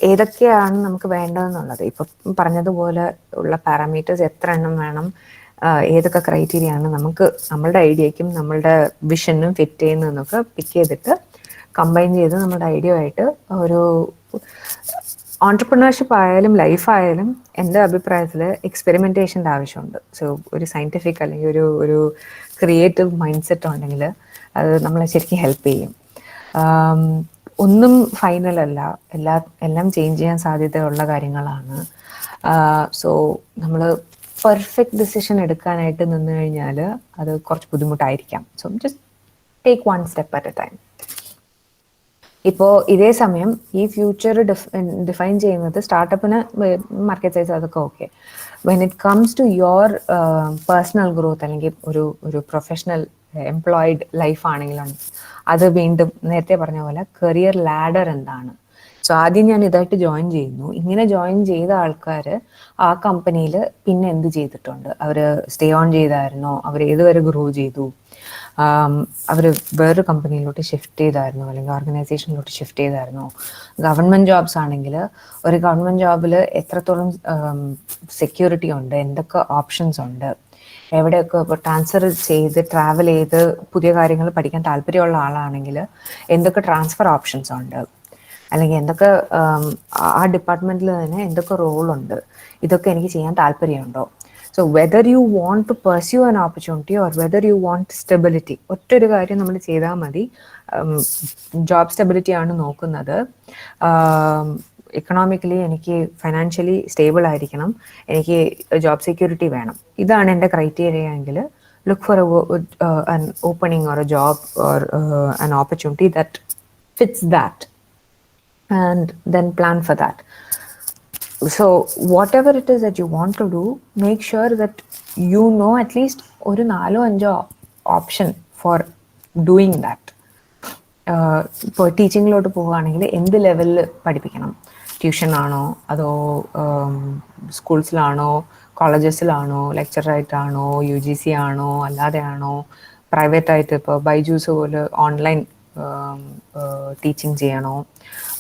ഏതൊക്കെയാണ് നമുക്ക് വേണ്ടതെന്നുള്ളത് ഇപ്പം പറഞ്ഞതുപോലെ ഉള്ള പാരാമീറ്റേഴ്സ് എത്ര എണ്ണം വേണം, ഏതൊക്കെ ക്രൈറ്റീരിയ ആണ് നമുക്ക് നമ്മളുടെ ഐഡിയയ്ക്കും നമ്മളുടെ വിഷനും ഫിറ്റ് ചെയ്യുന്നതെന്നൊക്കെ പിക്ക് ചെയ്തിട്ട് കമ്പൈൻ ചെയ്ത് നമ്മുടെ ഐഡിയ ആയിട്ട് ഒരു ഓൺടർപ്രണർഷിപ്പ് ആയാലും ലൈഫായാലും എൻ്റെ അഭിപ്രായത്തിൽ എക്സ്പെരിമെൻറ്റേഷൻ്റെ ആവശ്യമുണ്ട്. സോ ഒരു സയൻറ്റിഫിക് അല്ലെങ്കിൽ ഒരു ക്രിയേറ്റീവ് മൈൻഡ് സെറ്റ് ഉണ്ടെങ്കിൽ അത് നമ്മളെ ശരിക്കും ഹെൽപ്പ് ചെയ്യും. ഒന്നും ഫൈനൽ അല്ല, എല്ലാം ചേഞ്ച് ചെയ്യാൻ സാധ്യതയുള്ള കാര്യങ്ങളാണ്. സോ നമ്മൾ പെർഫെക്റ്റ് ഡിസിഷൻ എടുക്കാനായിട്ട് നിന്ന് കഴിഞ്ഞാൽ അത് കുറച്ച് ബുദ്ധിമുട്ടായിരിക്കാം. So just take one step at a time. ഇപ്പോൾ ഇതേ സമയം ഈ ഫ്യൂച്ചർ ഡിഫൈൻ ചെയ്യുന്നത് സ്റ്റാർട്ടപ്പിന് മാർക്കറ്റ് സൈസ് അതൊക്കെ okay. When it comes to your personal growth അല്ലെങ്കിൽ ഒരു പ്രൊഫഷണൽ എംപ്ലോയിഡ് ലൈഫ് ആണെങ്കിലും അത് വീണ്ടും നേരത്തെ പറഞ്ഞ പോലെ കരിയർ ലാഡർ എന്താണ്. സോ ആദ്യം ഞാൻ ഇതായിട്ട് ജോയിൻ ചെയ്യുന്നു. ഇങ്ങനെ ജോയിൻ ചെയ്ത ആൾക്കാർ ആ കമ്പനിയിൽ പിന്നെ എന്ത് ചെയ്തിട്ടുണ്ട്, അവർ സ്റ്റേ ഓൺ ചെയ്തായിരുന്നോ, അവർ ഏതുവരെ ഗ്രോ ചെയ്തു, അവർ വേറൊരു കമ്പനിയിലോട്ട് ഷിഫ്റ്റ് ചെയ്തായിരുന്നോ അല്ലെങ്കിൽ ഓർഗനൈസേഷനിലോട്ട് ഷിഫ്റ്റ് ചെയ്തായിരുന്നോ. ഗവൺമെൻറ് ജോബ്സ് ആണെങ്കിൽ ഒരു ഗവൺമെൻറ് ജോബിൽ എത്രത്തോളം സെക്യൂരിറ്റി ഉണ്ട്, എന്തൊക്കെ ഓപ്ഷൻസ് ഉണ്ട്, എവിടെയൊക്കെ ഇപ്പോൾ ട്രാൻസ്ഫർ ചെയ്ത് ട്രാവൽ ചെയ്ത് പുതിയ കാര്യങ്ങൾ പഠിക്കാൻ താല്പര്യമുള്ള ആളാണെങ്കിൽ എന്തൊക്കെ ട്രാൻസ്ഫർ ഓപ്ഷൻസ് ഉണ്ട്, അല്ലെങ്കിൽ എന്തൊക്കെ ആ ഡിപ്പാർട്ട്മെൻറ്റിൽ തന്നെ എന്തൊക്കെ റോളുണ്ട്, ഇതൊക്കെ എനിക്ക് ചെയ്യാൻ താല്പര്യമുണ്ടോ. So whether you want to pursue an opportunity or whether you want stability, ഒറ്റൊരു കാര്യം നമ്മൾ ചെയ്താൽ മതി. ജോബ് സ്റ്റെബിലിറ്റി ആണ് നോക്കുന്നത്. എക്കണോമിക്കലി എനിക്ക് ഫൈനാൻഷ്യലി സ്റ്റേബിൾ ആയിരിക്കണം, എനിക്ക് ജോബ് സെക്യൂരിറ്റി വേണം, ഇതാണ് എൻ്റെ ക്രൈറ്റീരിയ എങ്കിൽ look for an opening or a job or an opportunity that fits that and then plan for that. So whatever it is that you want to do, make sure that you know at least ഒരു 4-5 option for doing that. ഇപ്പോൾ ടീച്ചിങ്ങിലോട്ട് പോവുകയാണെങ്കിൽ എന്ത് ലെവലിൽ പഠിപ്പിക്കണം, tuition ആണോ അതോ സ്കൂൾസിലാണോ കോളേജസിലാണോ ലെക്ചറായിട്ടാണോ UGC ആണോ അല്ലാതെ ആണോ പ്രൈവറ്റായിട്ട് ഇപ്പോൾ ബൈജൂസ് പോലെ ഓൺലൈൻ ടീച്ചിങ് ചെയ്യണോ,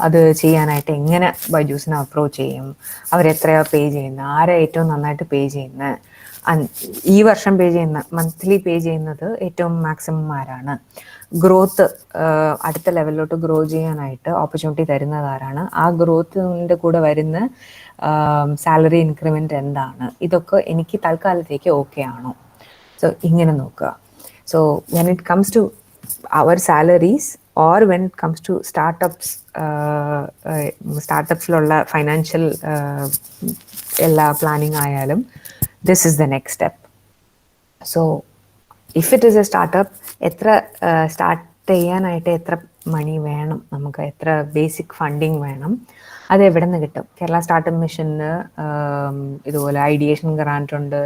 അത് ചെയ്യാനായിട്ട് എങ്ങനെ ബൈജൂസിനെ അപ്രോച്ച് ചെയ്യും, അവരെത്രയാണ് പേ ചെയ്യുന്നത്, ആരെ ഏറ്റവും നന്നായിട്ട് പേ ചെയ്യുന്നത്, ഈ വർഷം പേ ചെയ്യുന്ന മന്ത്ലി പേ ചെയ്യുന്നത് ഏറ്റവും മാക്സിമം ആരാണ്, ഗ്രോത്ത് അടുത്ത ലെവലിലോട്ട് ഗ്രോ ചെയ്യാനായിട്ട് ഓപ്പർച്യൂണിറ്റി തരുന്നത് ആരാണ്, ആ ഗ്രോത്തിൻ്റെ കൂടെ വരുന്ന സാലറി ഇൻക്രിമെൻ്റ് എന്താണ്, ഇതൊക്കെ എനിക്ക് തൽക്കാലത്തേക്ക് ഓക്കെ ആണോ. സോ ഇങ്ങനെ നോക്കുക. So when it comes to our salaries or when it comes to സ്റ്റാർട്ടപ്സിലുള്ള ഫൈനാൻഷ്യൽ എല്ലാ പ്ലാനിങ് ആയാലും this is the next step. So if it is a startup, എത്ര സ്റ്റാർട്ട് ചെയ്യാനായിട്ട് എത്ര മണി വേണം, നമുക്ക് എത്ര ബേസിക് ഫണ്ടിങ് വേണം, അത് എവിടെ നിന്ന് കിട്ടും. കേരള സ്റ്റാർട്ടപ്പ് മിഷന് ഇതുപോലെ ഐഡിയേഷൻ ഗ്രാൻറ്റ് ഉണ്ട്,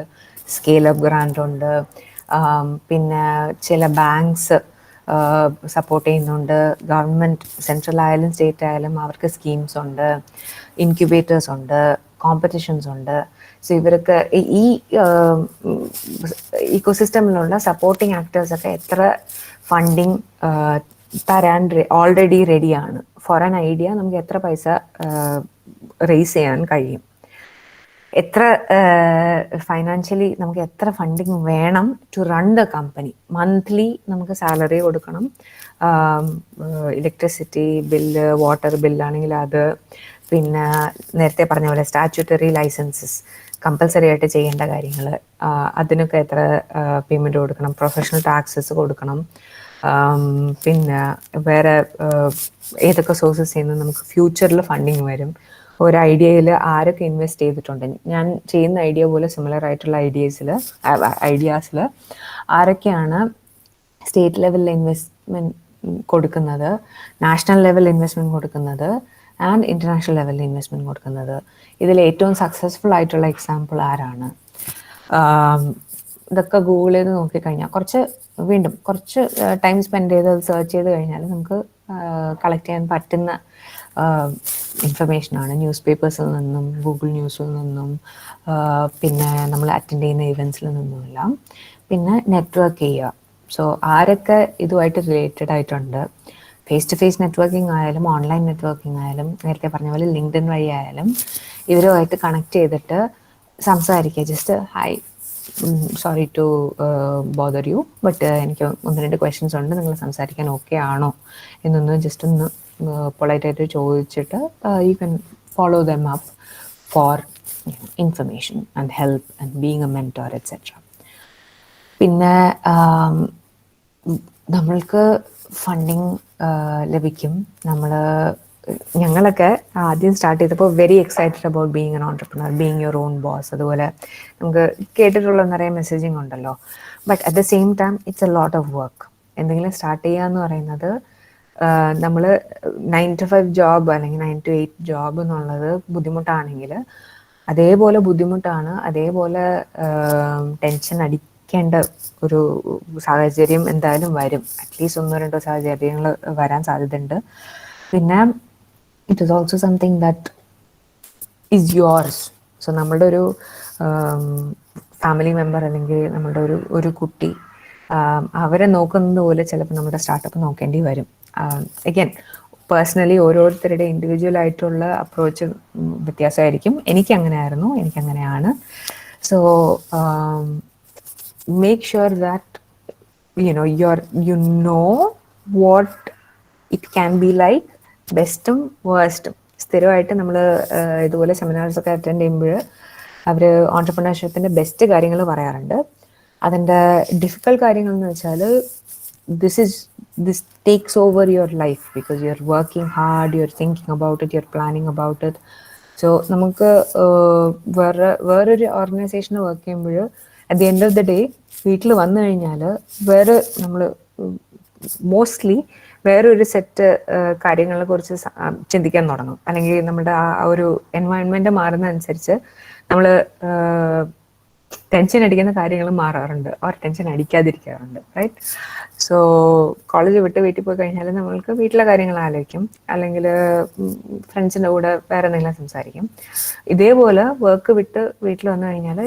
സ്കെയിലപ്പ് ഗ്രാൻറ്റ് ഉണ്ട്, പിന്നെ ചില ബാങ്ക്സ് സപ്പോർട്ട് ചെയ്യുന്നുണ്ട്, ഗവൺമെൻറ് സെൻട്രൽ ആയാലും സ്റ്റേറ്റ് ആയാലും അവർക്ക് സ്കീംസ് ഉണ്ട്, ഇൻക്യുബേറ്റേഴ്സ് ഉണ്ട്, കോമ്പറ്റീഷൻസ് ഉണ്ട്. സോ ഇവർക്ക് ഈ ഇക്കോസിസ്റ്റമിലുള്ള സപ്പോർട്ടിങ് ആക്ടേഴ്സൊക്കെ എത്ര ഫണ്ടിങ് തരാൻ ഓൾറെഡി റെഡിയാണ്. ഫോർ ആൻ ഐഡിയ നമുക്ക് എത്ര പൈസ റേസ് ചെയ്യാൻ കഴിയും, എത്ര ഫൈനാൻഷ്യലി നമുക്ക് എത്ര ഫണ്ടിങ് വേണം to run the company. Monthly നമുക്ക് സാലറി കൊടുക്കണം, ഇലക്ട്രിസിറ്റി ബില്ല്, വാട്ടർ ബില്ലാണെങ്കിൽ അത്, പിന്നെ നേരത്തെ പറഞ്ഞ പോലെ സ്റ്റാറ്റ്യൂട്ടറി ലൈസൻസസ് കമ്പൽസറി ആയിട്ട് ചെയ്യേണ്ട കാര്യങ്ങൾ, അതിനൊക്കെ എത്ര പേയ്മെൻറ്റ് കൊടുക്കണം, പ്രൊഫഷണൽ ടാക്സസ് കൊടുക്കണം, പിന്നെ വേറെ ഏതൊക്കെ സോഴ്സസ് ചെയ്യുന്ന നമുക്ക് ഫ്യൂച്ചറിൽ ഫണ്ടിങ് വരും, ഒരു ഐഡിയയിൽ ആരൊക്കെ ഇൻവെസ്റ്റ് ചെയ്തിട്ടുണ്ട്. ഞാൻ ചെയ്യുന്ന ഐഡിയ പോലെ സിമിലർ ആയിട്ടുള്ള ഐഡിയാസിൽ ആരൊക്കെയാണ് സ്റ്റേറ്റ് ലെവലിൽ ഇൻവെസ്റ്റ്മെൻറ്റ് കൊടുക്കുന്നത്, നാഷണൽ ലെവലിൽ ഇൻവെസ്റ്റ്മെൻറ്റ് കൊടുക്കുന്നത് ആൻഡ് ഇൻ്റർനാഷണൽ ലെവലിൽ ഇൻവെസ്റ്റ്മെൻറ്റ് കൊടുക്കുന്നത്. ഇതിൽ ഏറ്റവും സക്സസ്ഫുൾ ആയിട്ടുള്ള എക്സാമ്പിൾ ആരാണ്, ഇതൊക്കെ ഗൂഗിൾ ചെയ്ത് നോക്കിക്കഴിഞ്ഞാൽ കുറച്ച് ടൈം സ്പെൻഡ് ചെയ്ത് സെർച്ച് ചെയ്ത് കഴിഞ്ഞാൽ നമുക്ക് കളക്ട് ചെയ്യാൻ പറ്റുന്ന ഇൻഫർമേഷനാണ്. ന്യൂസ് പേപ്പേഴ്സിൽ നിന്നും ഗൂഗിൾ ന്യൂസിൽ നിന്നും പിന്നെ നമ്മൾ അറ്റൻഡ് ചെയ്യുന്ന ഇവൻറ്റ്സിൽ നിന്നുമെല്ലാം. പിന്നെ നെറ്റ്വർക്ക് ചെയ്യുക. സോ ആരൊക്കെ ഇതുമായിട്ട് റിലേറ്റഡ് ആയിട്ടുണ്ട്, ഫേസ് ടു ഫേസ് നെറ്റ്വർക്കിംഗ് ആയാലും ഓൺലൈൻ നെറ്റ്വർക്കിംഗ് ആയാലും നേരത്തെ പറഞ്ഞ പോലെ ലിങ്ക്ഡിൻ വഴി ആയാലും ഇവരുമായിട്ട് കണക്ട് ചെയ്തിട്ട് സംസാരിക്കുക. Just hi, sorry to bother you, but എനിക്ക് 1-2 ക്വസ്റ്റ്യൻസ് ഉണ്ട്, നിങ്ങൾ സംസാരിക്കാൻ ഓക്കെ ആണോ എന്നൊന്ന് ജസ്റ്റ് ഒന്ന് പൊളൈറ്റായിട്ട് ചോദിച്ചിട്ട് you can follow them up for information and help and being a mentor etcetera. പിന്നെ നമ്മൾക്ക് ഫണ്ടിങ് ലഭിക്കും. ഞങ്ങളൊക്കെ ആദ്യം സ്റ്റാർട്ട് ചെയ്തപ്പോൾ very excited about being an entrepreneur, being your own boss. അതുപോലെ നമുക്ക് കേട്ടിട്ടുള്ള നിറയെ മെസ്സേജിങ് ഉണ്ടല്ലോ. But at the same time it's a lot of work. എന്തെങ്കിലും സ്റ്റാർട്ട് ചെയ്യുക എന്ന് പറയുന്നത് നമ്മൾ 9 to 5 ജോബ് അല്ലെങ്കിൽ 9 to 8 ജോബ് എന്നുള്ളത് ബുദ്ധിമുട്ടാണെങ്കിൽ അതേപോലെ ബുദ്ധിമുട്ടാണ്, അതേപോലെ ടെൻഷൻ അടിക്കേണ്ട ഒരു സാഹചര്യം എന്തായാലും വരും. അറ്റ്ലീസ്റ്റ് 1-2 സാഹചര്യങ്ങൾ വരാൻ സാധ്യതയുണ്ട്. പിന്നെ it is also something that is yours. So നമ്മളുടെ ഒരു ഫാമിലി മെമ്പർ അല്ലെങ്കിൽ നമ്മളുടെ ഒരു കുട്ടി, അവരെ നോക്കുന്നത് പോലെ ചിലപ്പോൾ നമ്മുടെ സ്റ്റാർട്ടപ്പ് നോക്കേണ്ടി വരും. അഗൈൻ പേഴ്സണലി ഓരോരുത്തരുടെ ഇൻഡിവിജ്വൽ ആയിട്ടുള്ള അപ്രോച്ച് വ്യത്യാസമായിരിക്കും. എനിക്കങ്ങനെയായിരുന്നു, എനിക്കങ്ങനെയാണ്. So make sure that you know what it can be like, ബെസ്റ്റും വേഴ്സ്റ്റും. സ്ഥിരമായിട്ട് നമ്മൾ ഇതുപോലെ സെമിനാർസൊക്കെ അറ്റൻഡ് ചെയ്യുമ്പോൾ അവർ ഓൺടർപ്രണർഷിപ്പിൻ്റെ ബെസ്റ്റ് കാര്യങ്ങൾ പറയാറുണ്ട്. അതിൻ്റെ ഡിഫിക്കൽട്ട് കാര്യങ്ങൾ എന്ന് വെച്ചാൽ this takes over your life because you're working hard, you're thinking about it, you're planning about it. So നമുക്ക് വേറൊരു ഓർഗനൈസേഷന് വർക്ക് ചെയ്യുമ്പോൾ at the end of the day വീട്ടിൽ വന്നു കഴിഞ്ഞാൽ നമ്മൾ മോസ്റ്റ്ലി വേറൊരു സെറ്റ് കാര്യങ്ങളെ കുറിച്ച് ചിന്തിക്കാൻ തുടങ്ങും. അല്ലെങ്കിൽ നമ്മുടെ ആ ഒരു എൻവയൺമെൻറ്റ് മാറുന്നതനുസരിച്ച് നമ്മൾ ടെൻഷൻ അടിക്കുന്ന കാര്യങ്ങൾ മാറാറുണ്ട്, ഓർ ടെൻഷൻ അടിക്കാതിരിക്കാറുണ്ട്, റൈറ്റ്? സോ കോളേജ് വിട്ട് വീട്ടിൽ പോയി കഴിഞ്ഞാൽ നമ്മൾക്ക് വീട്ടിലെ കാര്യങ്ങൾ ആലോചിക്കും, അല്ലെങ്കിൽ ഫ്രണ്ട്സിൻ്റെ കൂടെ വേറെ എന്തെങ്കിലും സംസാരിക്കും. ഇതേപോലെ വർക്ക് വിട്ട് വീട്ടിൽ വന്നു കഴിഞ്ഞാൽ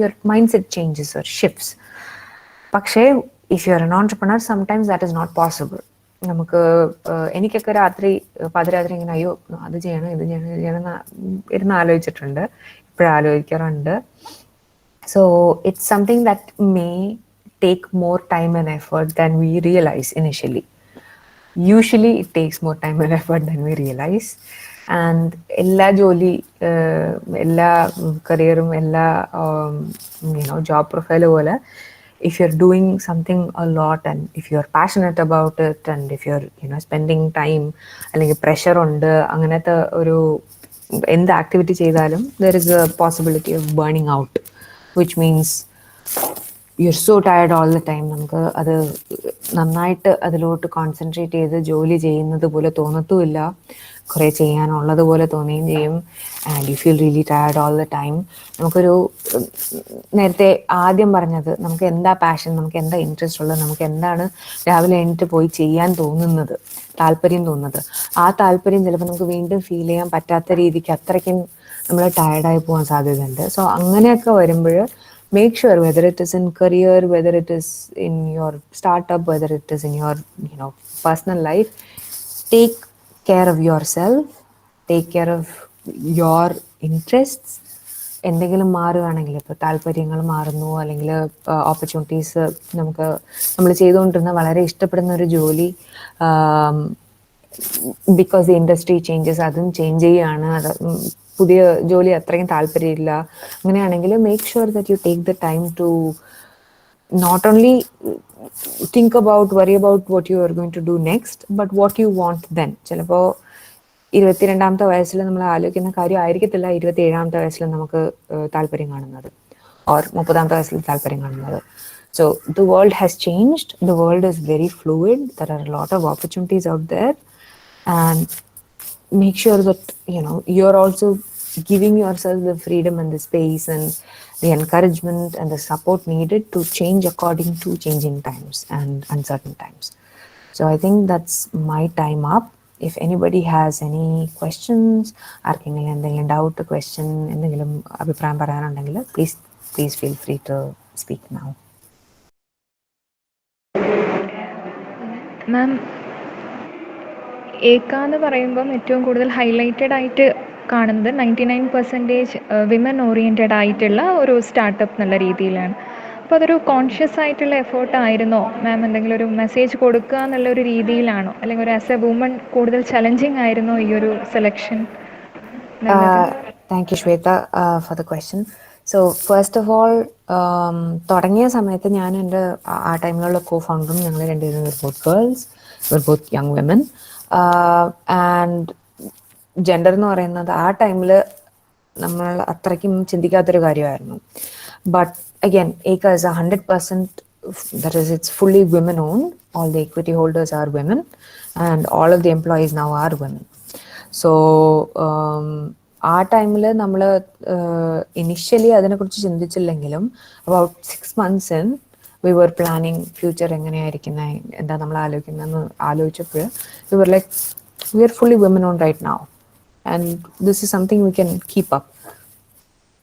your mind set changes or shifts. പക്ഷേ if you are an entrepreneur sometimes that is not possible. നമുക്ക് എനിക്കൊക്കെ പാതിരാത്രി ഇങ്ങനെ അയ്യോ അത് ചെയ്യണം ഇത് ചെയ്യണം ഇത് ചെയ്യണം ഇരുന്ന് ആലോചിച്ചിട്ടുണ്ട്, ഇപ്പോഴും ആലോചിക്കാറുണ്ട്. So it's something that may take more time and effort than we realize initially. Usually it takes more time and effort than we realize. And എല്ലാ ജോലി, എല്ലാ കരിയറും, എല്ലാ job profile പോലെ if you're doing something a lot and if you're passionate about it and if you're spending time അല്ലെങ്കിൽ pressure ഉണ്ട്, അങ്ങനത്തെ ഒരു എന്ത് ആക്ടിവിറ്റി ചെയ്താലും there is a possibility of burning out, which means you're so tired all the time. നമുക്ക് അത് നന്നായിട്ട് അതിലോട്ട് കോൺസെൻട്രേറ്റ് ചെയ്ത് ജോലി ചെയ്യുന്നത് പോലെ തോന്നത്തുമില്ല, കുറേ ചെയ്യാനുള്ളത് പോലെ തോന്നുകയും ചെയ്യും. And you feel really tired all the time. നമുക്കൊരു നേരത്തെ ആദ്യം പറഞ്ഞത്, നമുക്ക് എന്താ പാഷൻ, നമുക്ക് എന്താ ഇൻട്രസ്റ്റ് ഉള്ളത്, നമുക്ക് എന്താണ് രാവിലെ എണീറ്റ് പോയി ചെയ്യാൻ തോന്നുന്നത്, താല്പര്യം തോന്നുന്നത്, ആ താല്പര്യം ചിലപ്പോൾ നമുക്ക് വീണ്ടും ഫീൽ ചെയ്യാൻ പറ്റാത്ത രീതിക്ക് അത്രയ്ക്കും നമ്മൾ ടയർഡായി പോകാൻ സാധ്യതയുണ്ട്. സോ അങ്ങനെയൊക്കെ വരുമ്പോൾ make sure whether it is in career, whether it is in your startup, whether it is in your personal life, take care of yourself, take care of your interests. എന്തെങ്കിലും മാറുകയാണെങ്കിൽ, ഇപ്പോൾ താല്പര്യങ്ങൾ മാറുന്നു അല്ലെങ്കിൽ ഓപ്പർച്യൂണിറ്റീസ്, നമ്മൾ ചെയ്തുകൊണ്ടിരുന്ന വളരെ ഇഷ്ടപ്പെടുന്ന ഒരു ജോലി ബിക്കോസ് ദി ഇൻഡസ്ട്രി ചേഞ്ചസ്, അതും ചേഞ്ച് ചെയ്യുകയാണ്, അത് പുതിയ ജോലി അത്രയും താല്പര്യമില്ല, അങ്ങനെയാണെങ്കിൽ make sure that you take the time to not only think about worry about what you are going to do next, but what you want then. ചിലപ്പോൾ 22-ാമത്തെ വയസ്സിൽ നമ്മൾ ആലോചിക്കുന്ന കാര്യം ആയിരിക്കത്തില്ല 27-ാമത്തെ വയസ്സിൽ നമുക്ക് താല്പര്യം കാണുന്നത്, ഓർ 30-ാമത്തെ വയസ്സിൽ താല്പര്യം കാണുന്നത്. So the world has changed, the world is very fluid, there are a lot of opportunities out there, and make sure that you're also giving yourself the freedom and the space and the encouragement and the support needed to change according to changing times and uncertain times. So I think that's my time up. If anybody has any questions, ആർക്കെങ്കിലും എന്തെങ്കിലും doubt, question, എന്തെങ്കിലും അഭിപ്രായം പറയാനുണ്ടെങ്കിൽ please feel free to speak now. മാം, ഏക്ക എന്ന് പറയുമ്പം ഏറ്റവും കൂടുതൽ highlighted ആയിട്ട് കാണുന്നത് 99% വിമൻ ഓറിയൻറ്റഡ് ആയിട്ടുള്ള ഒരു സ്റ്റാർട്ടപ്പ് എന്നുള്ള രീതിയിലാണ്. അപ്പോൾ അതൊരു കോൺഷ്യസ് ആയിട്ടുള്ള എഫേർട്ട് ആയിരുന്നോ മാം? എന്തെങ്കിലും ഒരു മെസ്സേജ് കൊടുക്കുക എന്നുള്ളൊരു രീതിയിലാണോ, അല്ലെങ്കിൽ ഒരു ആസ് എ വുമൺ കൂടുതൽ ചലഞ്ചിങ് ആയിരുന്നോ ഈ ഒരു selection? Thank you, Shweta, for the question. So, first of all, തുടങ്ങിയ സമയത്ത് ഞാൻ എൻ്റെ ആ ടൈമിലുള്ള co-founders ഞങ്ങൾ രണ്ടുപേരും both girls, we're both young women, and gender എന്ന് പറയുന്നത് ആ ടൈമിൽ നമ്മൾ അത്രയ്ക്കും ചിന്തിക്കാത്തൊരു കാര്യമായിരുന്നു. But again Ekka is 100%, that is, it's fully women owned. All the equity holders are women and all of the employees now are women. So ആ ടൈമിൽ നമ്മൾ ഇനിഷ്യലി അതിനെക്കുറിച്ച് ചിന്തിച്ചില്ലെങ്കിലും about 6 months in we were planning future എങ്ങനെയായിരിക്കുന്നത്, എന്താ നമ്മൾ ആലോചിക്കുന്നതെന്ന് ആലോചിച്ചപ്പോൾ we were like, we are fully women owned right now and this is something we can keep up.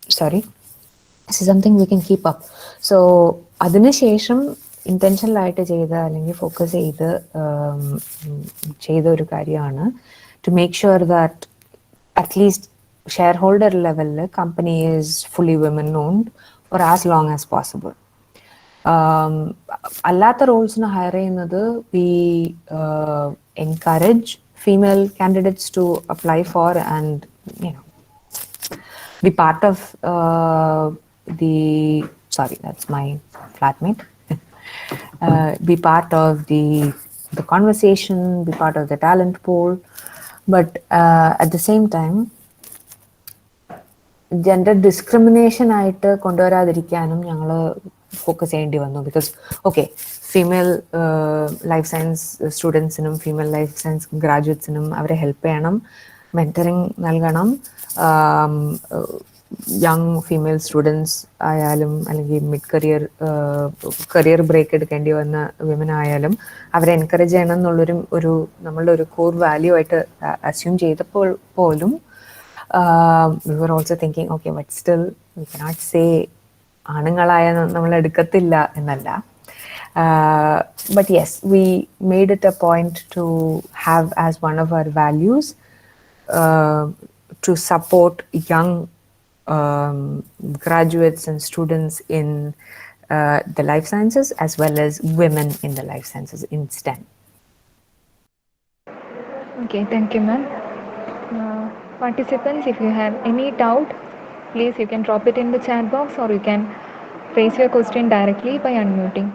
This is something we can keep up. So അതിനുശേഷം ഇൻറ്റൻഷനലായിട്ട് ചെയ്ത അല്ലെങ്കിൽ focus ചെയ്ത ഒരു കാര്യമാണ് to make sure that at least shareholder level company is fully women owned for as long as possible. അല്ലാത്ത റോൾസിന് higher ചെയ്യുന്നത് we encourage female candidates to apply for and be part of that's my flatmate. Be part of the conversation, be part of the talent pool, but at the same time gender discrimination ആയിട്ട് കൊണ്ടുവരാതിരിക്കാനും ഞങ്ങൾ focus ചെയ്യേണ്ടി വന്നു. Because okay, female life science സ്റ്റുഡൻസിനും female life science ഗ്രാജുവേറ്റ്സിനും അവരെ help ചെയ്യണം, mentoring നൽകണം. യങ് ഫീമെയിൽ സ്റ്റുഡൻസ് ആയാലും അല്ലെങ്കിൽ മിഡ് കരിയർ ബ്രേക്ക് എടുക്കേണ്ടി വന്ന വിമൻ ആയാലും അവരെ എൻകറേജ് ചെയ്യണം എന്നുള്ളൊരു നമ്മളുടെ ഒരു കോർ വാല്യൂ ആയിട്ട് അസ്യൂം ചെയ്തപ്പോൾ പോലും we were also thinking, okay, but still we cannot say ആണുങ്ങളായ നമ്മൾ എടുക്കത്തില്ല എന്നല്ല. But yes, we made it a point to have as one of our values to support young graduates and students in the life sciences as well as women in the life sciences in STEM. Okay, thank you, ma'am. Participants, if you have any doubt, please you can drop it in the chat box or you can raise your question directly by unmuting.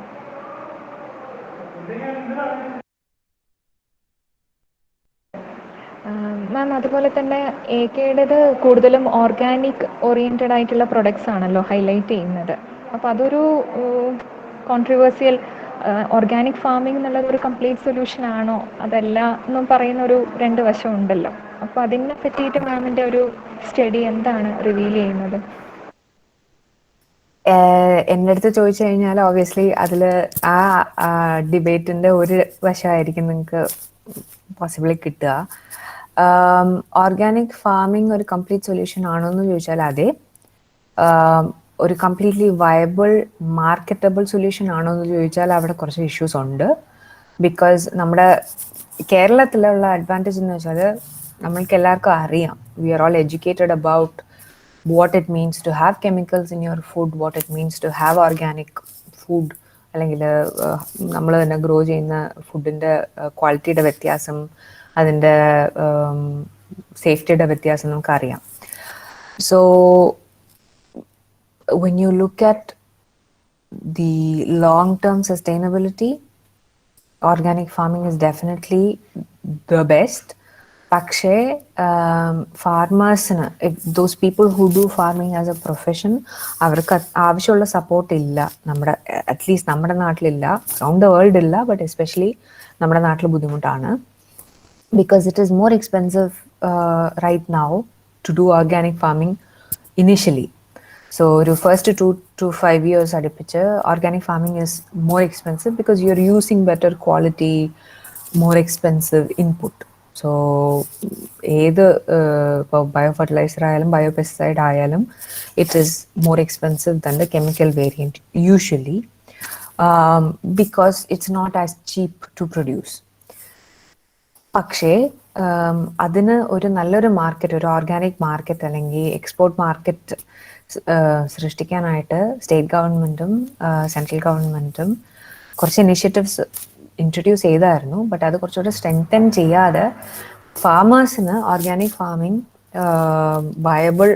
മാം, അതുപോലെ തന്നെ ഏകയുടേത് കൂടുതലും organic oriented ആയിട്ടുള്ള products ആണല്ലോ highlight ചെയ്യുന്നത്. അപ്പോൾ അതൊരു controversial, organic farming എന്നുള്ളത് ഒരു കംപ്ലീറ്റ് സൊല്യൂഷൻ ആണോ അതല്ല എന്നും പറയുന്ന ഒരു രണ്ട് വശം ഉണ്ടല്ലോ. അപ്പോൾ അതിനെ പറ്റിയിട്ട് മാമിൻ്റെ ഒരു സ്റ്റഡി എന്താണ് റിവീൽ ചെയ്യുന്നത്? എൻ്റെ അടുത്ത് ചോദിച്ചു കഴിഞ്ഞാൽ ഓബിയസ്ലി അതിൽ ആ ഡിബേറ്റിൻ്റെ ഒരു വശമായിരിക്കും നിങ്ങൾക്ക് പോസിബിളി കിട്ടുക. ഓർഗാനിക് ഫാമിംഗ് ഒരു കംപ്ലീറ്റ് സൊല്യൂഷൻ ആണോ എന്ന് ചോദിച്ചാൽ അതെ. ഒരു കംപ്ലീറ്റ്ലി വയബിൾ മാർക്കറ്റബിൾ സൊല്യൂഷൻ ആണോ എന്ന് ചോദിച്ചാൽ അവിടെ കുറച്ച് ഇഷ്യൂസ് ഉണ്ട്. ബിക്കോസ് നമ്മുടെ കേരളത്തിലുള്ള അഡ്വാൻറ്റേജ് എന്ന് വെച്ചാൽ നമ്മൾക്ക് എല്ലാവർക്കും അറിയാം, we are all educated about what it means to have chemicals in your food, what it means to have organic food, അല്ലെങ്കിൽ നമ്മൾ തന്നെ ഗ്രോ ചെയ്യുന്ന ഫുഡിൻ്റെ ക്വാളിറ്റിയുടെ വ്യത്യാസം, അതിൻ്റെ സേഫ്റ്റിയുടെ വ്യത്യാസം നമുക്കറിയാം. So when you look at the long-term sustainability, organic farming is definitely the best. പക്ഷേ ഫാർമേഴ്സിന്, those people who do farming as a profession, അവർക്ക് ആവശ്യമുള്ള സപ്പോർട്ട് ഇല്ല. അറ്റ്ലീസ്റ്റ് നമ്മുടെ നാട്ടിലില്ല, അറൗണ്ട് ദ വേൾഡ് ഇല്ല, ബട്ട് എസ്പെഷ്യലി നമ്മുടെ നാട്ടിൽ ബുദ്ധിമുട്ടാണ്. Because it is more expensive right now to do organic farming initially. So ഒരു ഫസ്റ്റ് 2 to 5 years അടുപ്പിച്ച് organic farming is more expensive because you are using better quality, more expensive input. So ഏത് ഇപ്പോൾ bio fertiliser ആയാലും bio pesticide ആയാലും it is more expensive than the chemical variant usually, because it's not as cheap to produce. പക്ഷേ അതിന് ഒരു നല്ലൊരു market, ഒരു organic market അല്ലെങ്കിൽ എക്സ്പോർട്ട് മാർക്കറ്റ് സൃഷ്ടിക്കാനായിട്ട് സ്റ്റേറ്റ് ഗവൺമെൻറ്റും സെൻട്രൽ ഗവൺമെൻറ്റും കുറച്ച് ഇനിഷ്യേറ്റീവ്സ് ഇൻട്രൊഡ്യൂസ് ചെയ്തായിരുന്നു. ബട്ട് അത് കുറച്ചുകൂടെ സ്ട്രെങ്തൻ ചെയ്യാതെ ഫാമേഴ്സിന് ഓർഗാനിക് ഫാമിംഗ് വയബിൾ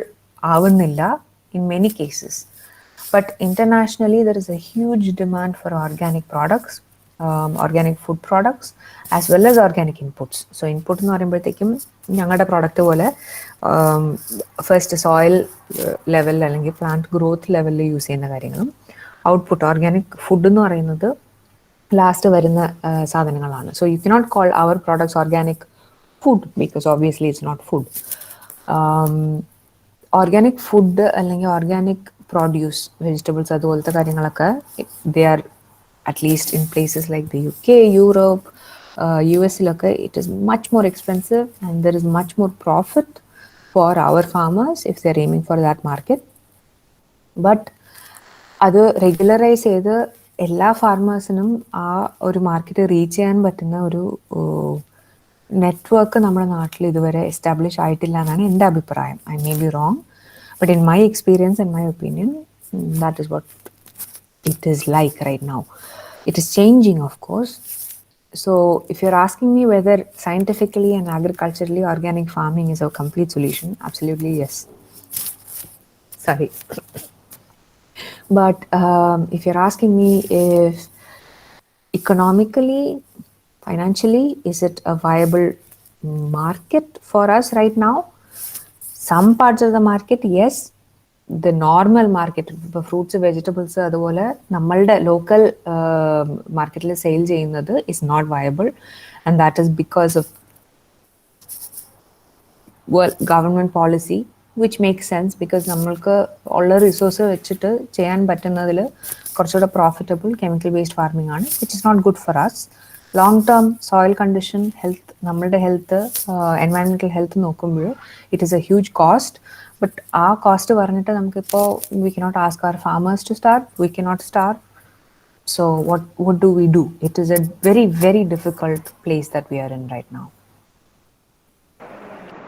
ആവുന്നില്ല in many cases. But internationally, there is a huge demand for organic products, organic food products, as well as organic inputs. So input എന്ന് പറയുമ്പോഴത്തേക്കും ഞങ്ങളുടെ പ്രോഡക്റ്റ് പോലെ first soil level അല്ലെങ്കിൽ plant growth ലെവലിൽ use ചെയ്യുന്ന കാര്യങ്ങളും, output organic food എന്ന് പറയുന്നത് ലാസ്റ്റ് വരുന്ന സാധനങ്ങളാണ്. So you cannot call our products organic food because obviously it's not food. Organic food അല്ലെങ്കിൽ ഓർഗാനിക് പ്രൊഡ്യൂസ്, വെജിറ്റബിൾസ് അതുപോലത്തെ കാര്യങ്ങളൊക്കെ they are at least in places like the UK, Europe, US-ലൊക്കെ it is much more expensive and there is much more profit for our farmers if they are aiming for that market. But അത് regularise ചെയ്ത് എല്ലാ ഫാർമേഴ്സിനും ആ ഒരു market reach ചെയ്യാൻ പറ്റുന്ന ഒരു network നമ്മുടെ നാട്ടിൽ ഇതുവരെ എസ്റ്റാബ്ലിഷ് ആയിട്ടില്ല എന്നാണ് എൻ്റെ അഭിപ്രായം. I may be wrong, but in my experience and my opinion that is what it is like right now. It is changing of course. So if you're asking me whether scientifically and agriculturally organic farming is a complete solution, absolutely yes. Sorry. But if you're asking me if economically, financially, is it a viable market for us right now? Some parts of the market, yes. The normal market, ഇപ്പോൾ fruits vegetables അതുപോലെ നമ്മളുടെ local മാർക്കറ്റിൽ sale ചെയ്യുന്നത് is not viable, and that is because of government policy which make sense. Because നമ്മൾക്ക് ഉള്ള resource വെച്ചിട്ട് ചെയ്യാൻ പറ്റുന്നതിൽ കുറച്ചുകൂടെ പ്രോഫിറ്റബിൾ കെമിക്കൽ ബേസ്ഡ് ഫാർമിംഗ് ആണ്, which is not good for us. Long term soil condition, health, നമ്മളുടെ health, environmental health നോക്കുമ്പോൾ it is a huge cost. But ആ കോസ്റ്റ് പറഞ്ഞിട്ട് നമുക്കിപ്പോൾ we cannot ask our farmers to starve, we cannot starve. So what do we do? It is a very, very difficult place that we are in right now.